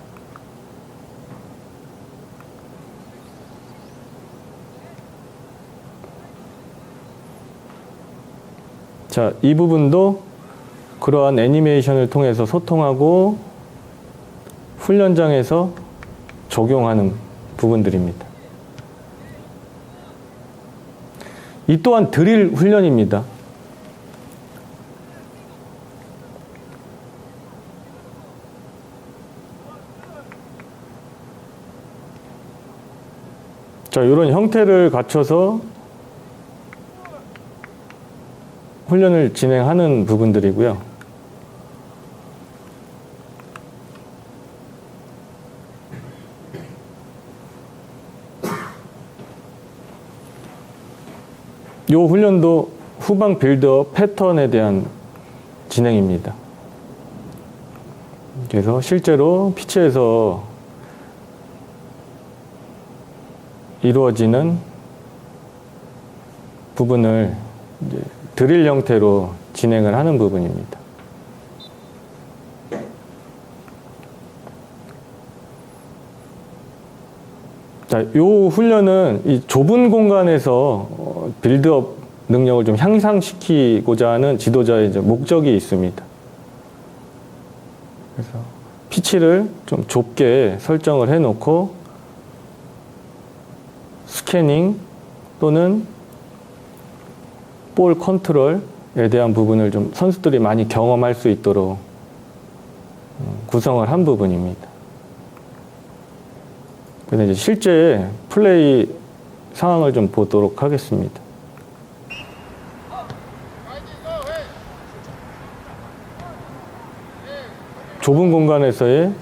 자, 이 부분도 그러한 애니메이션을 통해서 소통하고 훈련장에서 적용하는 부분들입니다. 이 또한 드릴 훈련입니다. 자, 이런 형태를 갖춰서 훈련을 진행하는 부분들이고요. 이 훈련도 후방 빌드업 패턴에 대한 진행입니다. 그래서 실제로 피치에서 이루어지는 부분을 이제 드릴 형태로 진행을 하는 부분입니다. 자, 이 훈련은 이 좁은 공간에서 빌드업 능력을 좀 향상시키고자 하는 지도자의 이제 목적이 있습니다. 그래서 피치를 좀 좁게 설정을 해놓고 스캐닝 또는 볼 컨트롤에 대한 부분을 좀 선수들이 많이 경험할 수 있도록 구성을 한 부분입니다. 그래서 이제 실제 플레이 상황을 좀 보도록 하겠습니다. 좁은 공간에서의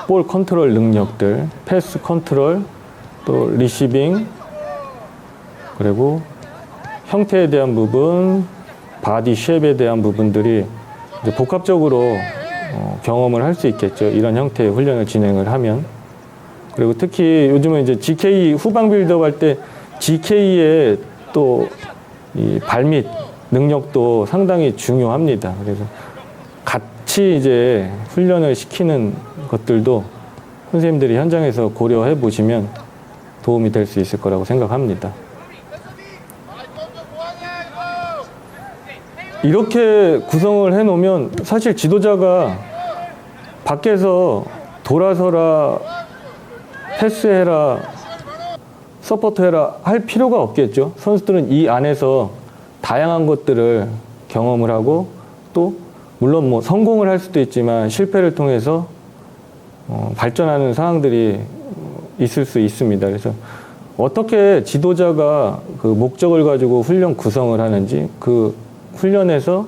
볼 컨트롤 능력들, 패스 컨트롤, 또 리시빙, 그리고 형태에 대한 부분, 바디 쉐입에 대한 부분들이 이제 복합적으로 경험을 할 수 있겠죠. 이런 형태의 훈련을 진행을 하면. 그리고 특히 요즘은 이제 GK 후방 빌드업 할 때 GK의 또 이 발밑 능력도 상당히 중요합니다. 그래서 같이 이제 훈련을 시키는 것들도 선생님들이 현장에서 고려해 보시면 도움이 될 수 있을 거라고 생각합니다. 이렇게 구성을 해 놓으면 사실 지도자가 밖에서 돌아서라, 패스해라, 서포트해라 할 필요가 없겠죠. 선수들은 이 안에서 다양한 것들을 경험을 하고 또 물론 뭐 성공을 할 수도 있지만 실패를 통해서 발전하는 상황들이 있을 수 있습니다. 그래서 어떻게 지도자가 그 목적을 가지고 훈련 구성을 하는지 그 훈련에서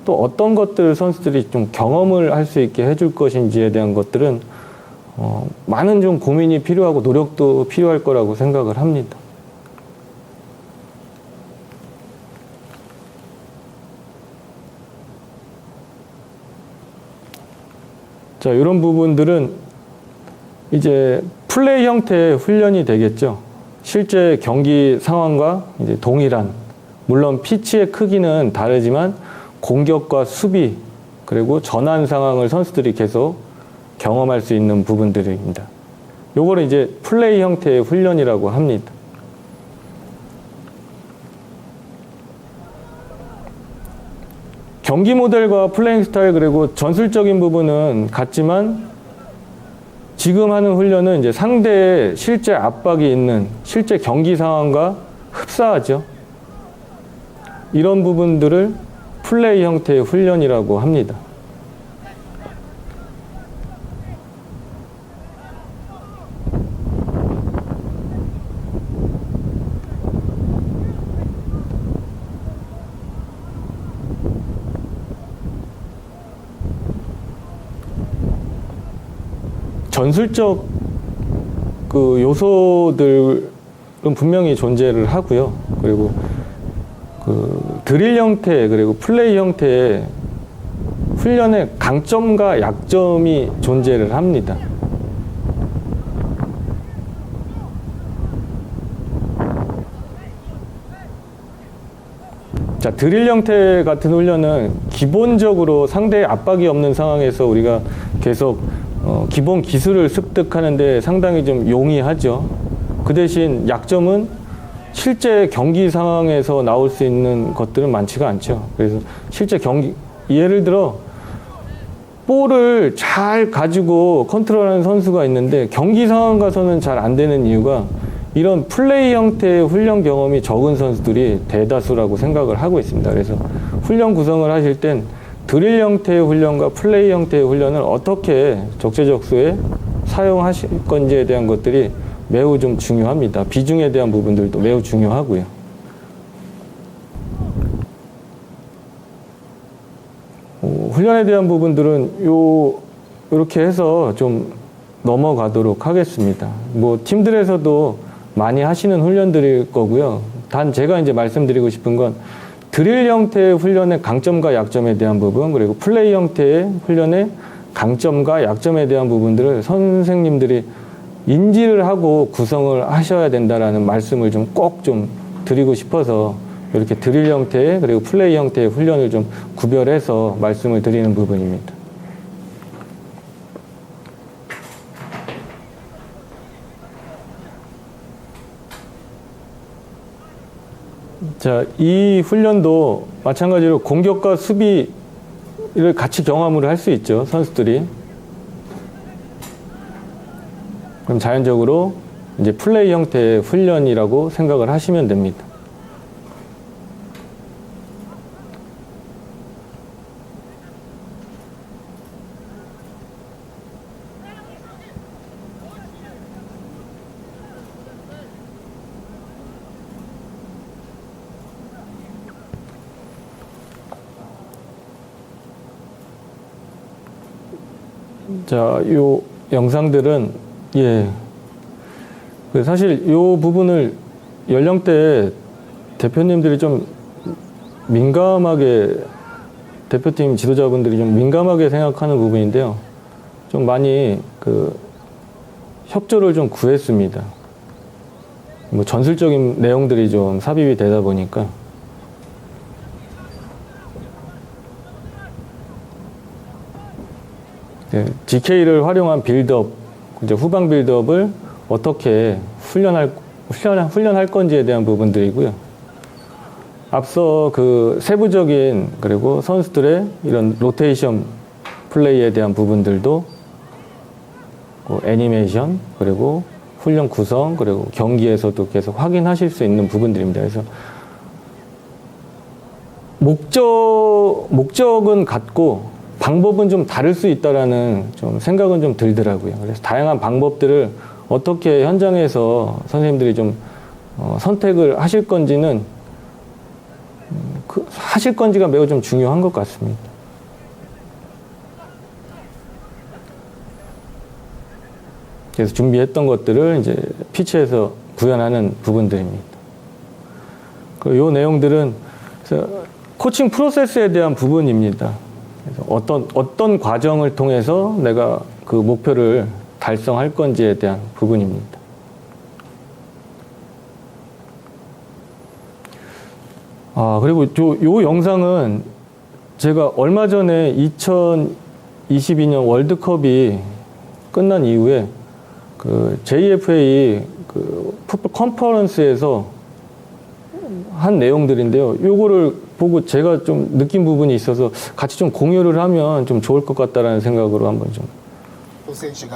또 어떤 것들을 선수들이 좀 경험을 할 수 있게 해줄 것인지에 대한 것들은 많은 좀 고민이 필요하고 노력도 필요할 거라고 생각을 합니다. 자, 이런 부분들은 이제 플레이 형태의 훈련이 되겠죠. 실제 경기 상황과 이제 동일한, 물론 피치의 크기는 다르지만 공격과 수비 그리고 전환 상황을 선수들이 계속 경험할 수 있는 부분들입니다. 요거를 이제 플레이 형태의 훈련이라고 합니다. 경기 모델과 플레잉 스타일 그리고 전술적인 부분은 같지만 지금 하는 훈련은 이제 상대의 실제 압박이 있는 실제 경기 상황과 흡사하죠. 이런 부분들을 플레이 형태의 훈련이라고 합니다. 전술적 그 요소들은 분명히 존재를 하고요. 그리고 그 드릴 형태 그리고 플레이 형태의 훈련의 강점과 약점이 존재를 합니다. 자, 드릴 형태 같은 훈련은 기본적으로 상대의 압박이 없는 상황에서 우리가 계속 기본 기술을 습득하는데 상당히 좀 용이하죠. 그 대신 약점은 실제 경기 상황에서 나올 수 있는 것들은 많지가 않죠. 그래서 실제 경기, 예를 들어 볼을 잘 가지고 컨트롤하는 선수가 있는데 경기 상황 가서는 잘 안 되는 이유가 이런 플레이 형태의 훈련 경험이 적은 선수들이 대다수라고 생각을 하고 있습니다. 그래서 훈련 구성을 하실 땐 드릴 형태의 훈련과 플레이 형태의 훈련을 어떻게 적재적소에 사용하실 건지에 대한 것들이 매우 좀 중요합니다. 비중에 대한 부분들도 매우 중요하고요. 훈련에 대한 부분들은 이렇게 해서 좀 넘어가도록 하겠습니다. 뭐 팀들에서도 많이 하시는 훈련들일 거고요. 단 제가 이제 말씀드리고 싶은 건 드릴 형태의 훈련의 강점과 약점에 대한 부분, 그리고 플레이 형태의 훈련의 강점과 약점에 대한 부분들을 선생님들이 인지를 하고 구성을 하셔야 된다라는 말씀을 좀 꼭 좀 드리고 싶어서 이렇게 드릴 형태의 그리고 플레이 형태의 훈련을 좀 구별해서 말씀을 드리는 부분입니다. 자, 이 훈련도 마찬가지로 공격과 수비를 같이 경험을 할 수 있죠, 선수들이. 그럼 자연적으로 이제 플레이 형태의 훈련이라고 생각을 하시면 됩니다. 자, 요 영상들은 사실 요 부분을 연령대 대표님들이 좀 민감하게, 대표팀 지도자분들이 좀 민감하게 생각하는 부분인데요. 좀 많이 협조를 좀 구했습니다. 뭐 전술적인 내용들이 좀 삽입이 되다 보니까. GK를 활용한 빌드업, 이제 후방 빌드업을 어떻게 훈련할 건지에 대한 부분들이고요. 앞서 그 세부적인 그리고 선수들의 이런 로테이션 플레이에 대한 부분들도 애니메이션, 그리고 훈련 구성, 그리고 경기에서도 계속 확인하실 수 있는 부분들입니다. 그래서 목적은 같고 방법은 좀 다를 수 있다라는 좀 생각은 좀 들더라고요. 그래서 다양한 방법들을 어떻게 현장에서 선생님들이 좀 선택을 하실 건지는 하실 건지가 매우 좀 중요한 것 같습니다. 그래서 준비했던 것들을 이제 피치에서 구현하는 부분들입니다. 그리고 이 내용들은 코칭 프로세스에 대한 부분입니다. 그래서 어떤 과정을 통해서 내가 그 목표를 달성할 건지에 대한 부분입니다. 그리고 요 영상은 제가 얼마 전에 2022년 월드컵이 끝난 이후에 그 JFA 그 풋볼 컨퍼런스에서 한 내용들인데요. 요거를 보고 제가 좀 느낀 부분이 있어서 같이 좀 공유를 하면 좀 좋을 것 같다라는 생각으로 한번 좀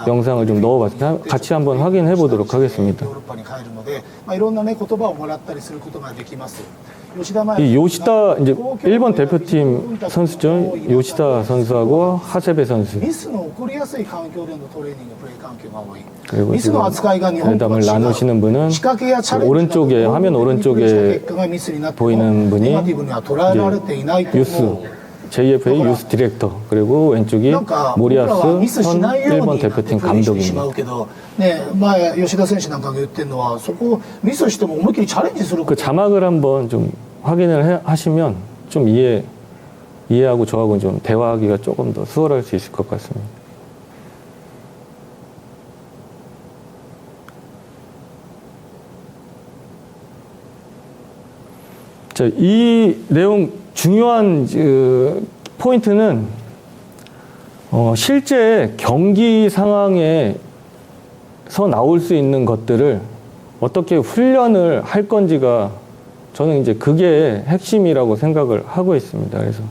영상을 좀 넣어봤습니다. 같이 한번 확인해 보도록 하겠습니다. 이 요시다 이제 일본 대표팀 선수죠. 요시다 선수하고 하세베 선수. 그리고 지금 대담을 나누시는 분은 오른쪽에 화면 오른쪽에 보이는 분이 유스 JFA 유스 디렉터, 그리고 왼쪽이 모리아스 현 일본 대표팀 감독입니다. 그 자막을 한번 좀 확인을 하시면 좀 이해하고 저하고 좀 대화하기가 조금 더 수월할 수 있을 것 같습니다. 자, 이 내용 중요한 포인트는 실제 경기 상황에서 나올 수 있는 것들을 어떻게 훈련을 할 건지가 저는 이제 그게 핵심이라고 생각을 하고 있습니다. 그래서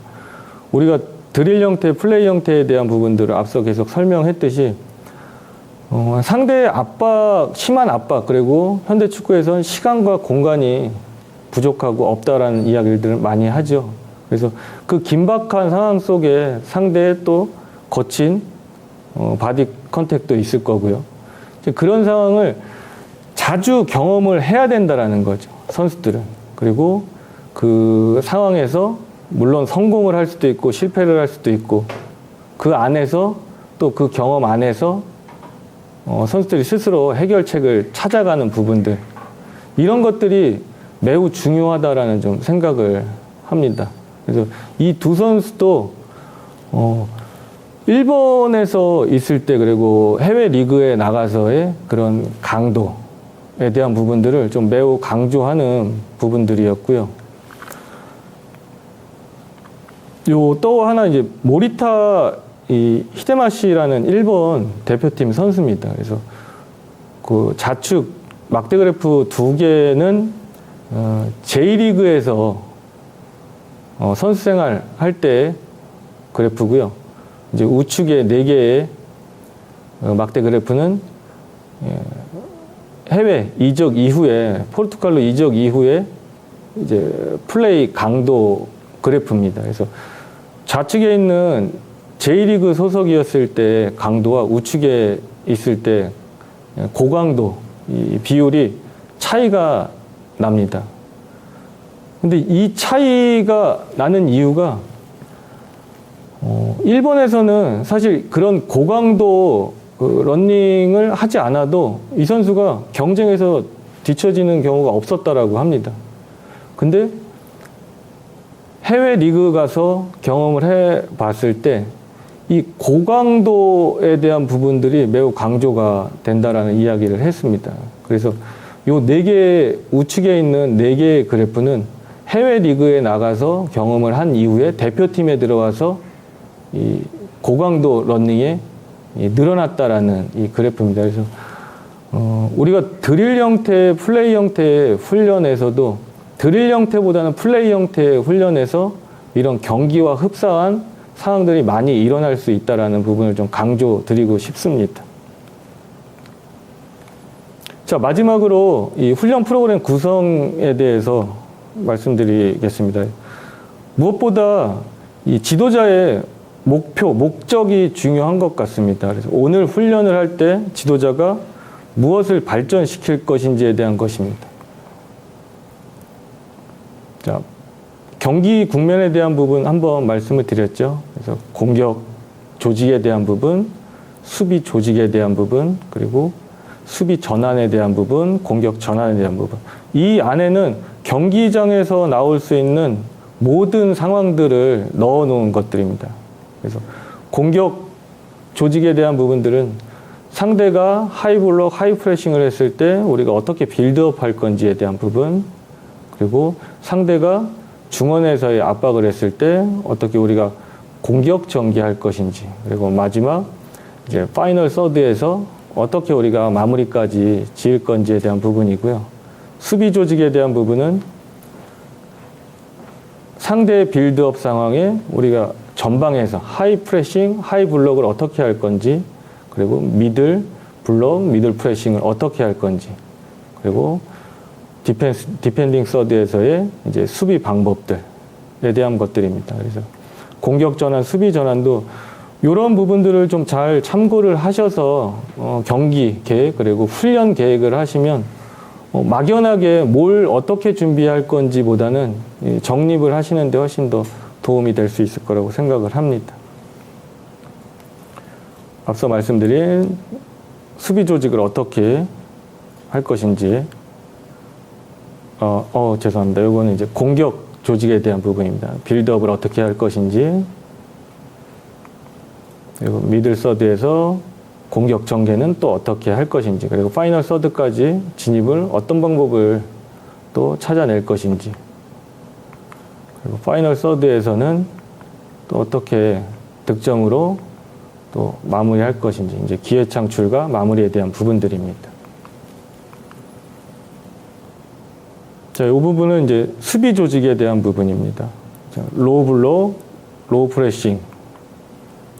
우리가 드릴 형태, 플레이 형태에 대한 부분들을 앞서 계속 설명했듯이 상대의 압박, 심한 압박, 그리고 현대 축구에서는 시간과 공간이 부족하고 없다라는 이야기들을 많이 하죠. 그래서 그 긴박한 상황 속에 상대의 또 거친 바디 컨택도 있을 거고요. 그런 상황을 자주 경험을 해야 된다라는 거죠, 선수들은. 그리고 그 상황에서 물론 성공을 할 수도 있고 실패를 할 수도 있고 그 안에서 또 그 경험 안에서 선수들이 스스로 해결책을 찾아가는 부분들, 이런 것들이 매우 중요하다라는 좀 생각을 합니다. 그래서 이 두 선수도 일본에서 있을 때, 그리고 해외 리그에 나가서의 그런 강도에 대한 부분들을 좀 매우 강조하는 부분들이었고요. 또 하나 이제 모리타 히데마시라는 일본 대표팀 선수입니다. 그래서 그 좌측 막대그래프 2개는 J리그에서 선수 생활 할 때 그래프고요. 이제 우측에 4개의 막대 그래프는 해외 이적 이후에, 포르투갈로 이적 이후에 이제 플레이 강도 그래프입니다. 그래서 좌측에 있는 J리그 소속이었을 때 강도와 우측에 있을 때 고강도, 이 비율이 차이가 납니다. 근데 이 차이가 나는 이유가 일본에서는 사실 그런 고강도 러닝을 하지 않아도 이 선수가 경쟁에서 뒤처지는 경우가 없었다라고 합니다. 근데 해외 리그 가서 경험을 해 봤을 때 이 고강도에 대한 부분들이 매우 강조가 된다라는 이야기를 했습니다. 그래서 요 4개, 우측에 있는 4개의 그래프는 해외 리그에 나가서 경험을 한 이후에 대표팀에 들어와서 이 고강도 러닝에 늘어났다라는 이 그래프입니다. 그래서 우리가 드릴 형태, 플레이 형태의 훈련에서도 드릴 형태보다는 플레이 형태의 훈련에서 이런 경기와 흡사한 상황들이 많이 일어날 수 있다는 부분을 좀 강조드리고 싶습니다. 자, 마지막으로 이 훈련 프로그램 구성에 대해서 말씀드리겠습니다. 무엇보다 이 지도자의 목표, 목적이 중요한 것 같습니다. 그래서 오늘 훈련을 할 때 지도자가 무엇을 발전시킬 것인지에 대한 것입니다. 자, 경기 국면에 대한 부분 한번 말씀을 드렸죠. 그래서 공격 조직에 대한 부분, 수비 조직에 대한 부분, 그리고 수비 전환에 대한 부분, 공격 전환에 대한 부분. 이 안에는 경기장에서 나올 수 있는 모든 상황들을 넣어 놓은 것들입니다. 그래서 공격 조직에 대한 부분들은 상대가 하이블록, 하이프레싱을 했을 때 우리가 어떻게 빌드업 할 건지에 대한 부분, 그리고 상대가 중원에서의 압박을 했을 때 어떻게 우리가 공격 전개할 것인지, 그리고 마지막 이제 파이널 서드에서 어떻게 우리가 마무리까지 지을 건지에 대한 부분이고요. 수비 조직에 대한 부분은 상대의 빌드업 상황에 우리가 전방에서 하이 프레싱, 하이 블록을 어떻게 할 건지, 그리고 미들 블록, 미들 프레싱을 어떻게 할 건지, 그리고 디펜딩 서드에서의 이제 수비 방법들에 대한 것들입니다. 그래서 공격 전환, 수비 전환도 이런 부분들을 좀 잘 참고를 하셔서 경기 계획 그리고 훈련 계획을 하시면 막연하게 뭘 어떻게 준비할 건지보다는 정립을 하시는 데 훨씬 더 도움이 될 수 있을 거라고 생각을 합니다. 앞서 말씀드린 수비 조직을 어떻게 할 것인지 죄송합니다. 이거는 이제 공격 조직에 대한 부분입니다. 빌드업을 어떻게 할 것인지, 그리고 미들 서드에서 공격 전개는 또 어떻게 할 것인지, 그리고 파이널 서드까지 진입을 어떤 방법을 또 찾아낼 것인지, 그리고 파이널 서드에서는 또 어떻게 득점으로 또 마무리할 것인지, 이제 기회 창출과 마무리에 대한 부분들입니다. 자, 이 부분은 이제 수비 조직에 대한 부분입니다. 자, 로우 블록, 로우 프레싱,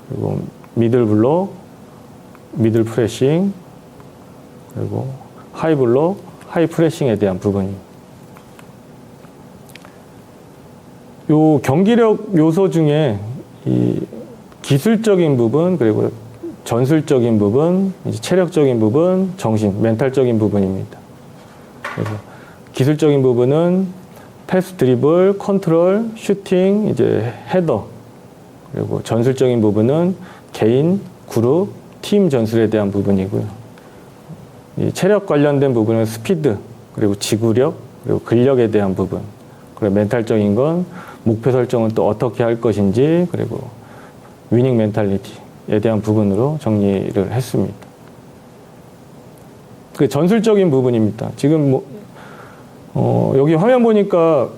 그리고 미들 블록, 미들 프레싱, 그리고 하이 블록, 하이 프레싱에 대한 부분입니다. 요 경기력 요소 중에 이 기술적인 부분, 그리고 전술적인 부분, 이제 체력적인 부분, 정신, 멘탈적인 부분입니다. 그래서 기술적인 부분은 패스, 드리블, 컨트롤, 슈팅, 이제 헤더. 그리고 전술적인 부분은 개인, 그룹, 팀 전술에 대한 부분이고요. 이 체력 관련된 부분은 스피드, 그리고 지구력, 그리고 근력에 대한 부분. 그리고 멘탈적인 건 목표 설정은 또 어떻게 할 것인지, 그리고 위닝 멘탈리티에 대한 부분으로 정리를 했습니다. 그 전술적인 부분입니다. 지금 여기 화면 보니까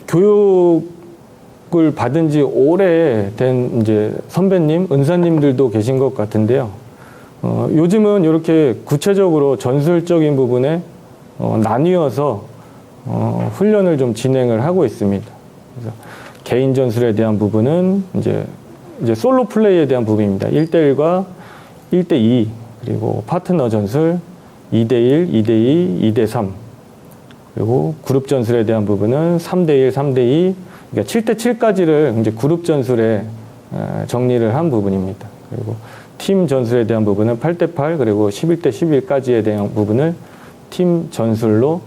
교육을 받은 지 오래된 이제 선배님, 은사님들도 계신 것 같은데요. 요즘은 이렇게 구체적으로 전술적인 부분에 나뉘어서 훈련을 좀 진행을 하고 있습니다. 그래서 개인 전술에 대한 부분은 이제 솔로 플레이에 대한 부분입니다. 1대1과 1대2, 그리고 파트너 전술 2대1, 2대2, 2대3, 그리고 그룹 전술에 대한 부분은 3대1, 3대2, 그러니까 7대7까지를 이제 그룹 전술에 정리를 한 부분입니다. 그리고 팀 전술에 대한 부분은 8대8, 그리고 11대11까지에 대한 부분을 팀 전술로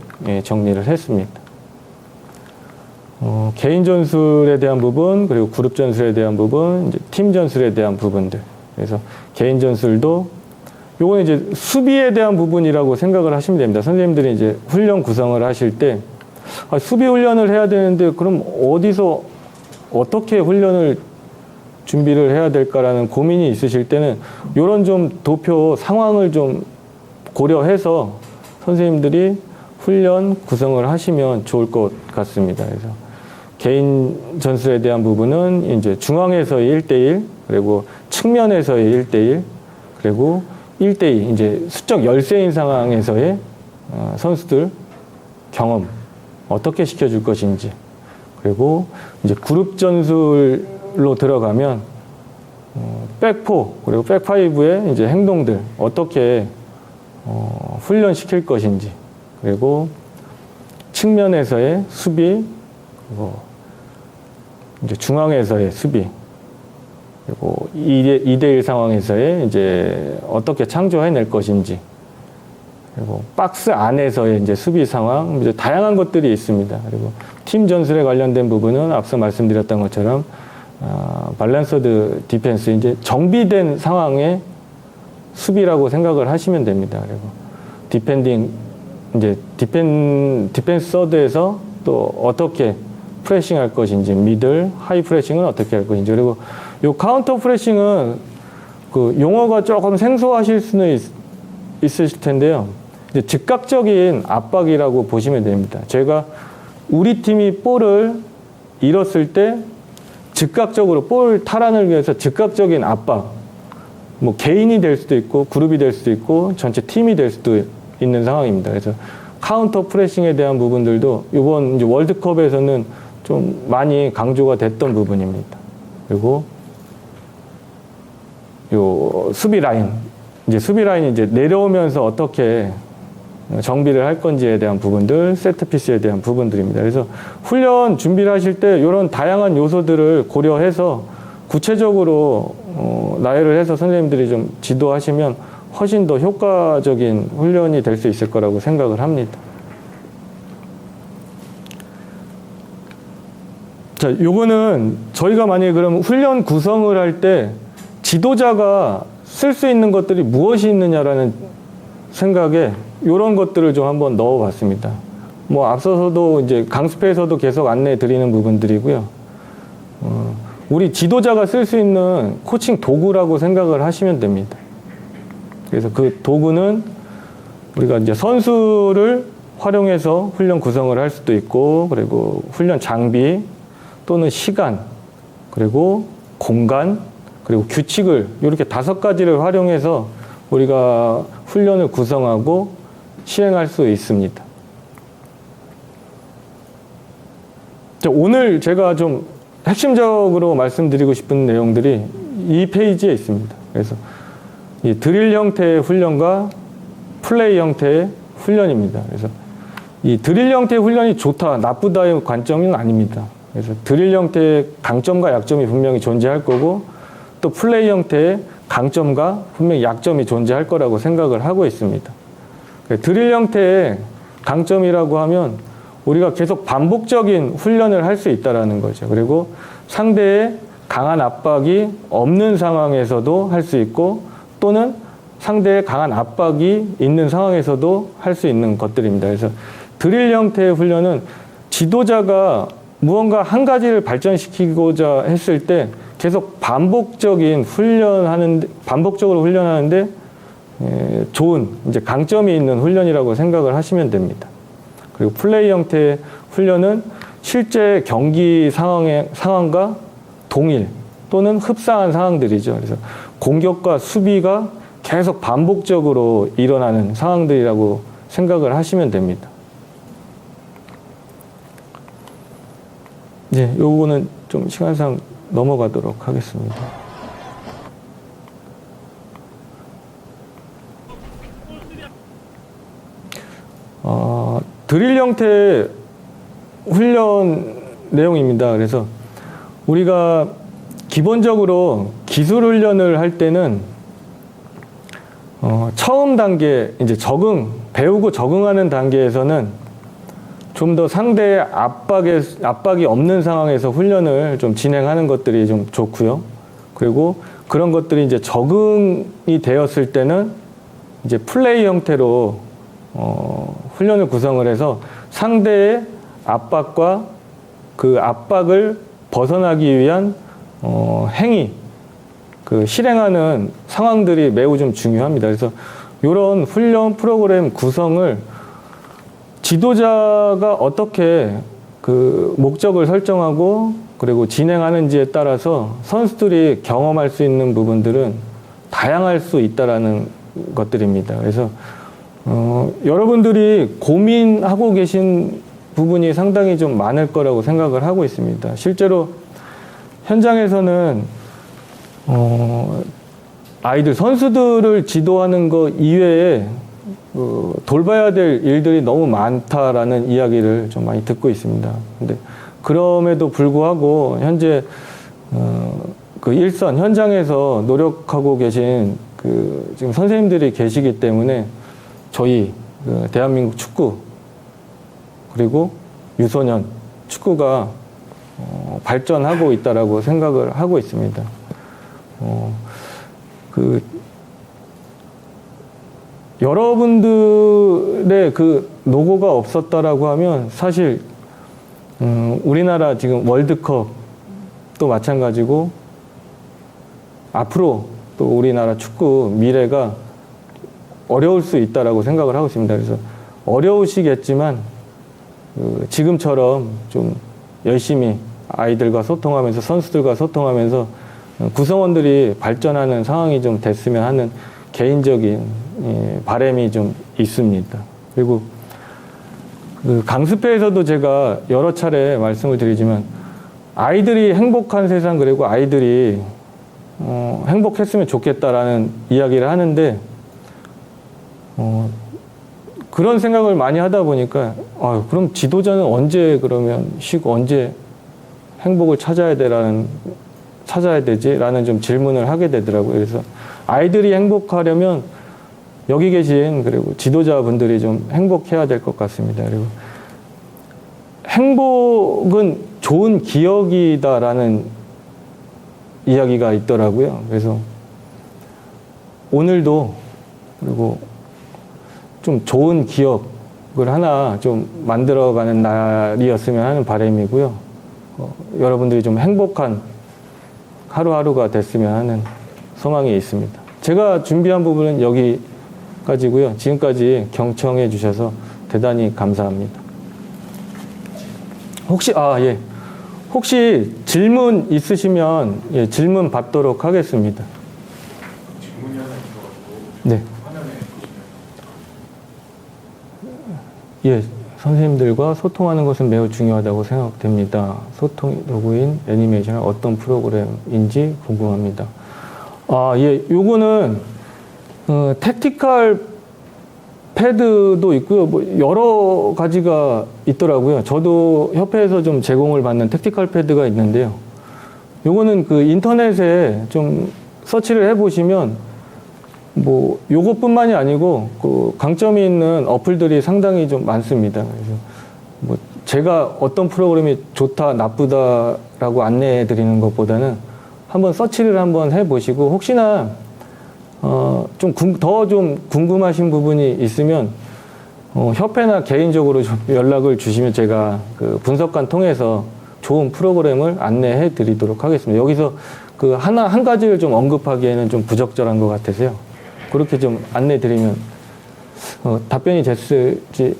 정리를 했습니다. 개인 전술에 대한 부분, 그리고 그룹 전술에 대한 부분, 이제 팀 전술에 대한 부분들. 그래서 개인 전술도 요거는 이제 수비에 대한 부분이라고 생각을 하시면 됩니다. 선생님들이 이제 훈련 구성을 하실 때 수비 훈련을 해야 되는데 그럼 어디서 어떻게 훈련을 준비를 해야 될까라는 고민이 있으실 때는 요런 좀 도표 상황을 좀 고려해서 선생님들이 훈련 구성을 하시면 좋을 것 같습니다. 그래서 개인 전술에 대한 부분은 이제 중앙에서의 1대1, 그리고 측면에서의 1대1, 그리고 1대2, 이제 수적 열세인 상황에서의 선수들 경험 어떻게 시켜줄 것인지, 그리고 이제 그룹 전술로 들어가면 백포 그리고 백파이브의 이제 행동들 어떻게 훈련시킬 것인지, 그리고 측면에서의 수비, 그리고 이제 중앙에서의 수비, 그리고 2대1 상황에서의 이제 어떻게 창조해낼 것인지, 그리고 박스 안에서의 이제 수비 상황, 이제 다양한 것들이 있습니다. 그리고 팀 전술에 관련된 부분은 앞서 말씀드렸던 것처럼 밸런스드 디펜스, 이제 정비된 상황의 수비라고 생각을 하시면 됩니다. 그리고 디펜딩, 이제 디펜스 서드에서 또 어떻게 프레싱 할 것인지, 미들, 하이 프레싱은 어떻게 할 것인지, 그리고 요 카운터 프레싱은 그 용어가 조금 생소하실 수는 있으실 텐데요. 이제 즉각적인 압박이라고 보시면 됩니다. 제가 우리 팀이 볼을 잃었을 때 즉각적으로 볼 탈환을 위해서 즉각적인 압박, 뭐 개인이 될 수도 있고 그룹이 될 수도 있고 전체 팀이 될 수도 있는 상황입니다. 그래서 카운터 프레싱에 대한 부분들도 이번 이제 월드컵에서는 좀 많이 강조가 됐던 부분입니다. 그리고 요 수비 라인, 이제 수비 라인이 이제 내려오면서 어떻게 정비를 할 건지에 대한 부분들, 세트피스에 대한 부분들입니다. 그래서 훈련 준비를 하실 때 이런 다양한 요소들을 고려해서 구체적으로 나열을 해서 선생님들이 좀 지도하시면 훨씬 더 효과적인 훈련이 될 수 있을 거라고 생각을 합니다. 자, 요거는 저희가 만약에 그럼 훈련 구성을 할 때 지도자가 쓸 수 있는 것들이 무엇이 있느냐라는 생각에 이런 것들을 좀 한번 넣어 봤습니다. 뭐 앞서서도 이제 강습회에서도 계속 안내해 드리는 부분들이고요. 우리 지도자가 쓸 수 있는 코칭 도구라고 생각을 하시면 됩니다. 그래서 그 도구는 우리가 이제 선수를 활용해서 훈련 구성을 할 수도 있고, 그리고 훈련 장비 또는 시간, 그리고 공간, 그리고 규칙을 이렇게 5가지를 활용해서 우리가 훈련을 구성하고 시행할 수 있습니다. 오늘 제가 좀 핵심적으로 말씀드리고 싶은 내용들이 이 페이지에 있습니다. 그래서 이 드릴 형태의 훈련과 플레이 형태의 훈련입니다. 그래서 이 드릴 형태의 훈련이 좋다, 나쁘다의 관점은 아닙니다. 그래서 드릴 형태의 강점과 약점이 분명히 존재할 거고, 또 플레이 형태의 강점과 분명히 약점이 존재할 거라고 생각을 하고 있습니다. 드릴 형태의 강점이라고 하면 우리가 계속 반복적인 훈련을 할 수 있다는 거죠. 그리고 상대의 강한 압박이 없는 상황에서도 할 수 있고, 또는 상대의 강한 압박이 있는 상황에서도 할 수 있는 것들입니다. 그래서 드릴 형태의 훈련은 지도자가 무언가 한 가지를 발전시키고자 했을 때 계속 반복적으로 훈련하는데 좋은 이제 강점이 있는 훈련이라고 생각을 하시면 됩니다. 그리고 플레이 형태의 훈련은 실제 경기 상황과 동일 또는 흡사한 상황들이죠. 그래서 공격과 수비가 계속 반복적으로 일어나는 상황들이라고 생각을 하시면 됩니다. 네, 요거는 좀 시간상 넘어가도록 하겠습니다. 드릴 형태의 훈련 내용입니다. 그래서 우리가 기본적으로 기술 훈련을 할 때는 처음 단계, 이제 배우고 적응하는 단계에서는 좀 더 상대의 압박이 없는 상황에서 훈련을 좀 진행하는 것들이 좀 좋고요. 그리고 그런 것들이 이제 적응이 되었을 때는 이제 플레이 형태로 훈련을 구성을 해서 상대의 압박과 그 압박을 벗어나기 위한 행위, 그 실행하는 상황들이 매우 좀 중요합니다. 그래서 이런 훈련 프로그램 구성을 지도자가 어떻게 그 목적을 설정하고 그리고 진행하는지에 따라서 선수들이 경험할 수 있는 부분들은 다양할 수 있다라는 것들입니다. 그래서 여러분들이 고민하고 계신 부분이 상당히 좀 많을 거라고 생각을 하고 있습니다. 실제로 현장에서는 선수들을 지도하는 것 이외에 돌봐야 될 일들이 너무 많다라는 이야기를 좀 많이 듣고 있습니다. 근데 그럼에도 불구하고 현재 그 일선 현장에서 노력하고 계신 그 지금 선생님들이 계시기 때문에 저희 그 대한민국 축구 그리고 유소년 축구가 발전하고 있다라고 생각을 하고 있습니다. 그 여러분들의 그 노고가 없었다라고 하면 사실 우리나라 지금 월드컵도 마찬가지고 앞으로 또 우리나라 축구 미래가 어려울 수 있다라고 생각을 하고 있습니다. 그래서 어려우시겠지만 지금처럼 좀 열심히 아이들과 소통하면서 선수들과 소통하면서 구성원들이 발전하는 상황이 좀 됐으면 하는 개인적인 바람이 좀 있습니다. 그리고 그 강습회에서도 제가 여러 차례 말씀을 드리지만 아이들이 행복한 세상 그리고 아이들이 행복했으면 좋겠다라는 이야기를 하는데 그런 생각을 많이 하다 보니까 그럼 지도자는 언제 그러면 쉬고 언제 행복을 찾아야 되지라는 좀 질문을 하게 되더라고요. 그래서 아이들이 행복하려면 여기 계신 그리고 지도자분들이 좀 행복해야 될 것 같습니다. 그리고 행복은 좋은 기억이다라는 이야기가 있더라고요. 그래서 오늘도 그리고 좀 좋은 기억을 하나 좀 만들어가는 날이었으면 하는 바람이고요. 여러분들이 좀 행복한 하루하루가 됐으면 하는 소망이 있습니다. 제가 준비한 부분은 여기까지고요. 지금까지 경청해 주셔서 대단히 감사합니다. 혹시 질문 있으시면 질문 받도록 하겠습니다. 질문이 하나 있어가지고 네. 화면에 보시면 선생님들과 소통하는 것은 매우 중요하다고 생각됩니다. 소통 도구인 애니메이션은 어떤 프로그램인지 궁금합니다. 요거는 택티컬 패드도 있고요. 뭐 여러 가지가 있더라고요. 저도 협회에서 좀 제공을 받는 택티컬 패드가 있는데요. 요거는 그 인터넷에 좀 서치를 해보시면 뭐 요것뿐만이 아니고 그 강점이 있는 어플들이 상당히 좀 많습니다. 그래서 뭐 제가 어떤 프로그램이 좋다 나쁘다라고 안내해 드리는 것보다는 한번 서치를 한번 해보시고 혹시나 좀 궁금하신 부분이 있으면 협회나 개인적으로 좀 연락을 주시면 제가 그 분석관 통해서 좋은 프로그램을 안내해 드리도록 하겠습니다. 여기서 그 한 가지를 좀 언급하기에는 좀 부적절한 것 같아서요. 그렇게 좀 안내 드리면 답변이 됐을지.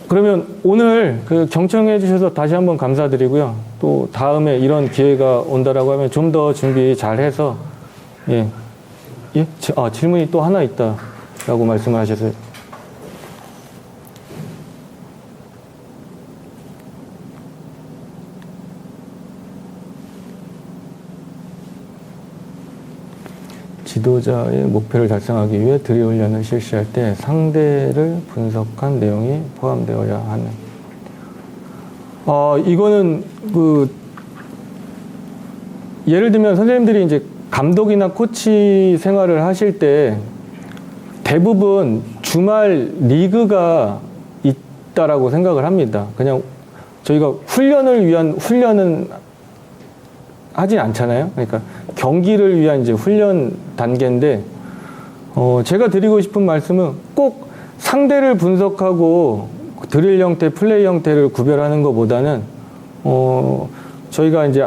그러면 오늘 그 경청해 주셔서 다시 한번 감사드리고요. 또 다음에 이런 기회가 온다라고 하면 좀 더 준비 잘 해서 질문이 또 하나 있다라고 말씀을 하셨어요. 지도자의 목표를 달성하기 위해 드릴 훈련을 실시할 때 상대를 분석한 내용이 포함되어야 하는. 이거는 예를 들면 선생님들이 이제 감독이나 코치 생활을 하실 때 대부분 주말 리그가 있다라고 생각을 합니다. 그냥 저희가 훈련을 위한 훈련은 하진 않잖아요. 그러니까 경기를 위한 이제 훈련 단계인데, 제가 드리고 싶은 말씀은 꼭 상대를 분석하고 드릴 형태, 플레이 형태를 구별하는 것보다는, 저희가 이제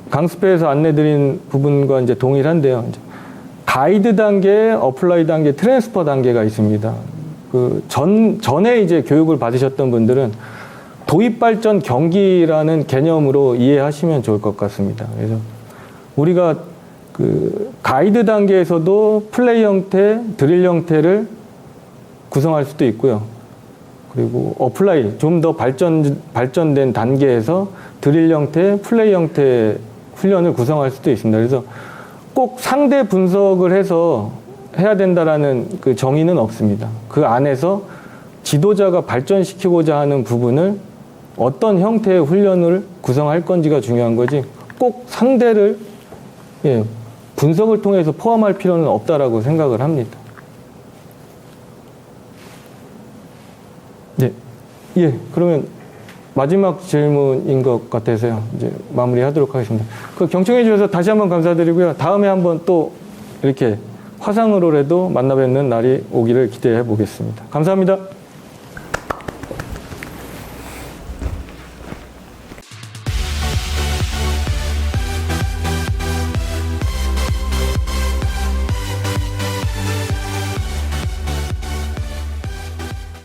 강습회에서 안내드린 부분과 이제 동일한데요. 이제 가이드 단계, 어플라이 단계, 트랜스퍼 단계가 있습니다. 전에 이제 교육을 받으셨던 분들은 도입 발전 경기라는 개념으로 이해하시면 좋을 것 같습니다. 그래서 우리가 그 가이드 단계에서도 플레이 형태, 드릴 형태를 구성할 수도 있고요. 그리고 어플라이, 좀 더 발전된 단계에서 드릴 형태, 플레이 형태 훈련을 구성할 수도 있습니다. 그래서 꼭 상대 분석을 해서 해야 된다라는 그 정의는 없습니다. 그 안에서 지도자가 발전시키고자 하는 부분을 어떤 형태의 훈련을 구성할 건지가 중요한 거지 꼭 상대를 분석을 통해서 포함할 필요는 없다라고 생각을 합니다. 그러면 마지막 질문인 것 같아서요. 이제 마무리하도록 하겠습니다. 그 경청해 주셔서 다시 한번 감사드리고요. 다음에 한번 또 이렇게 화상으로라도 만나 뵙는 날이 오기를 기대해 보겠습니다. 감사합니다.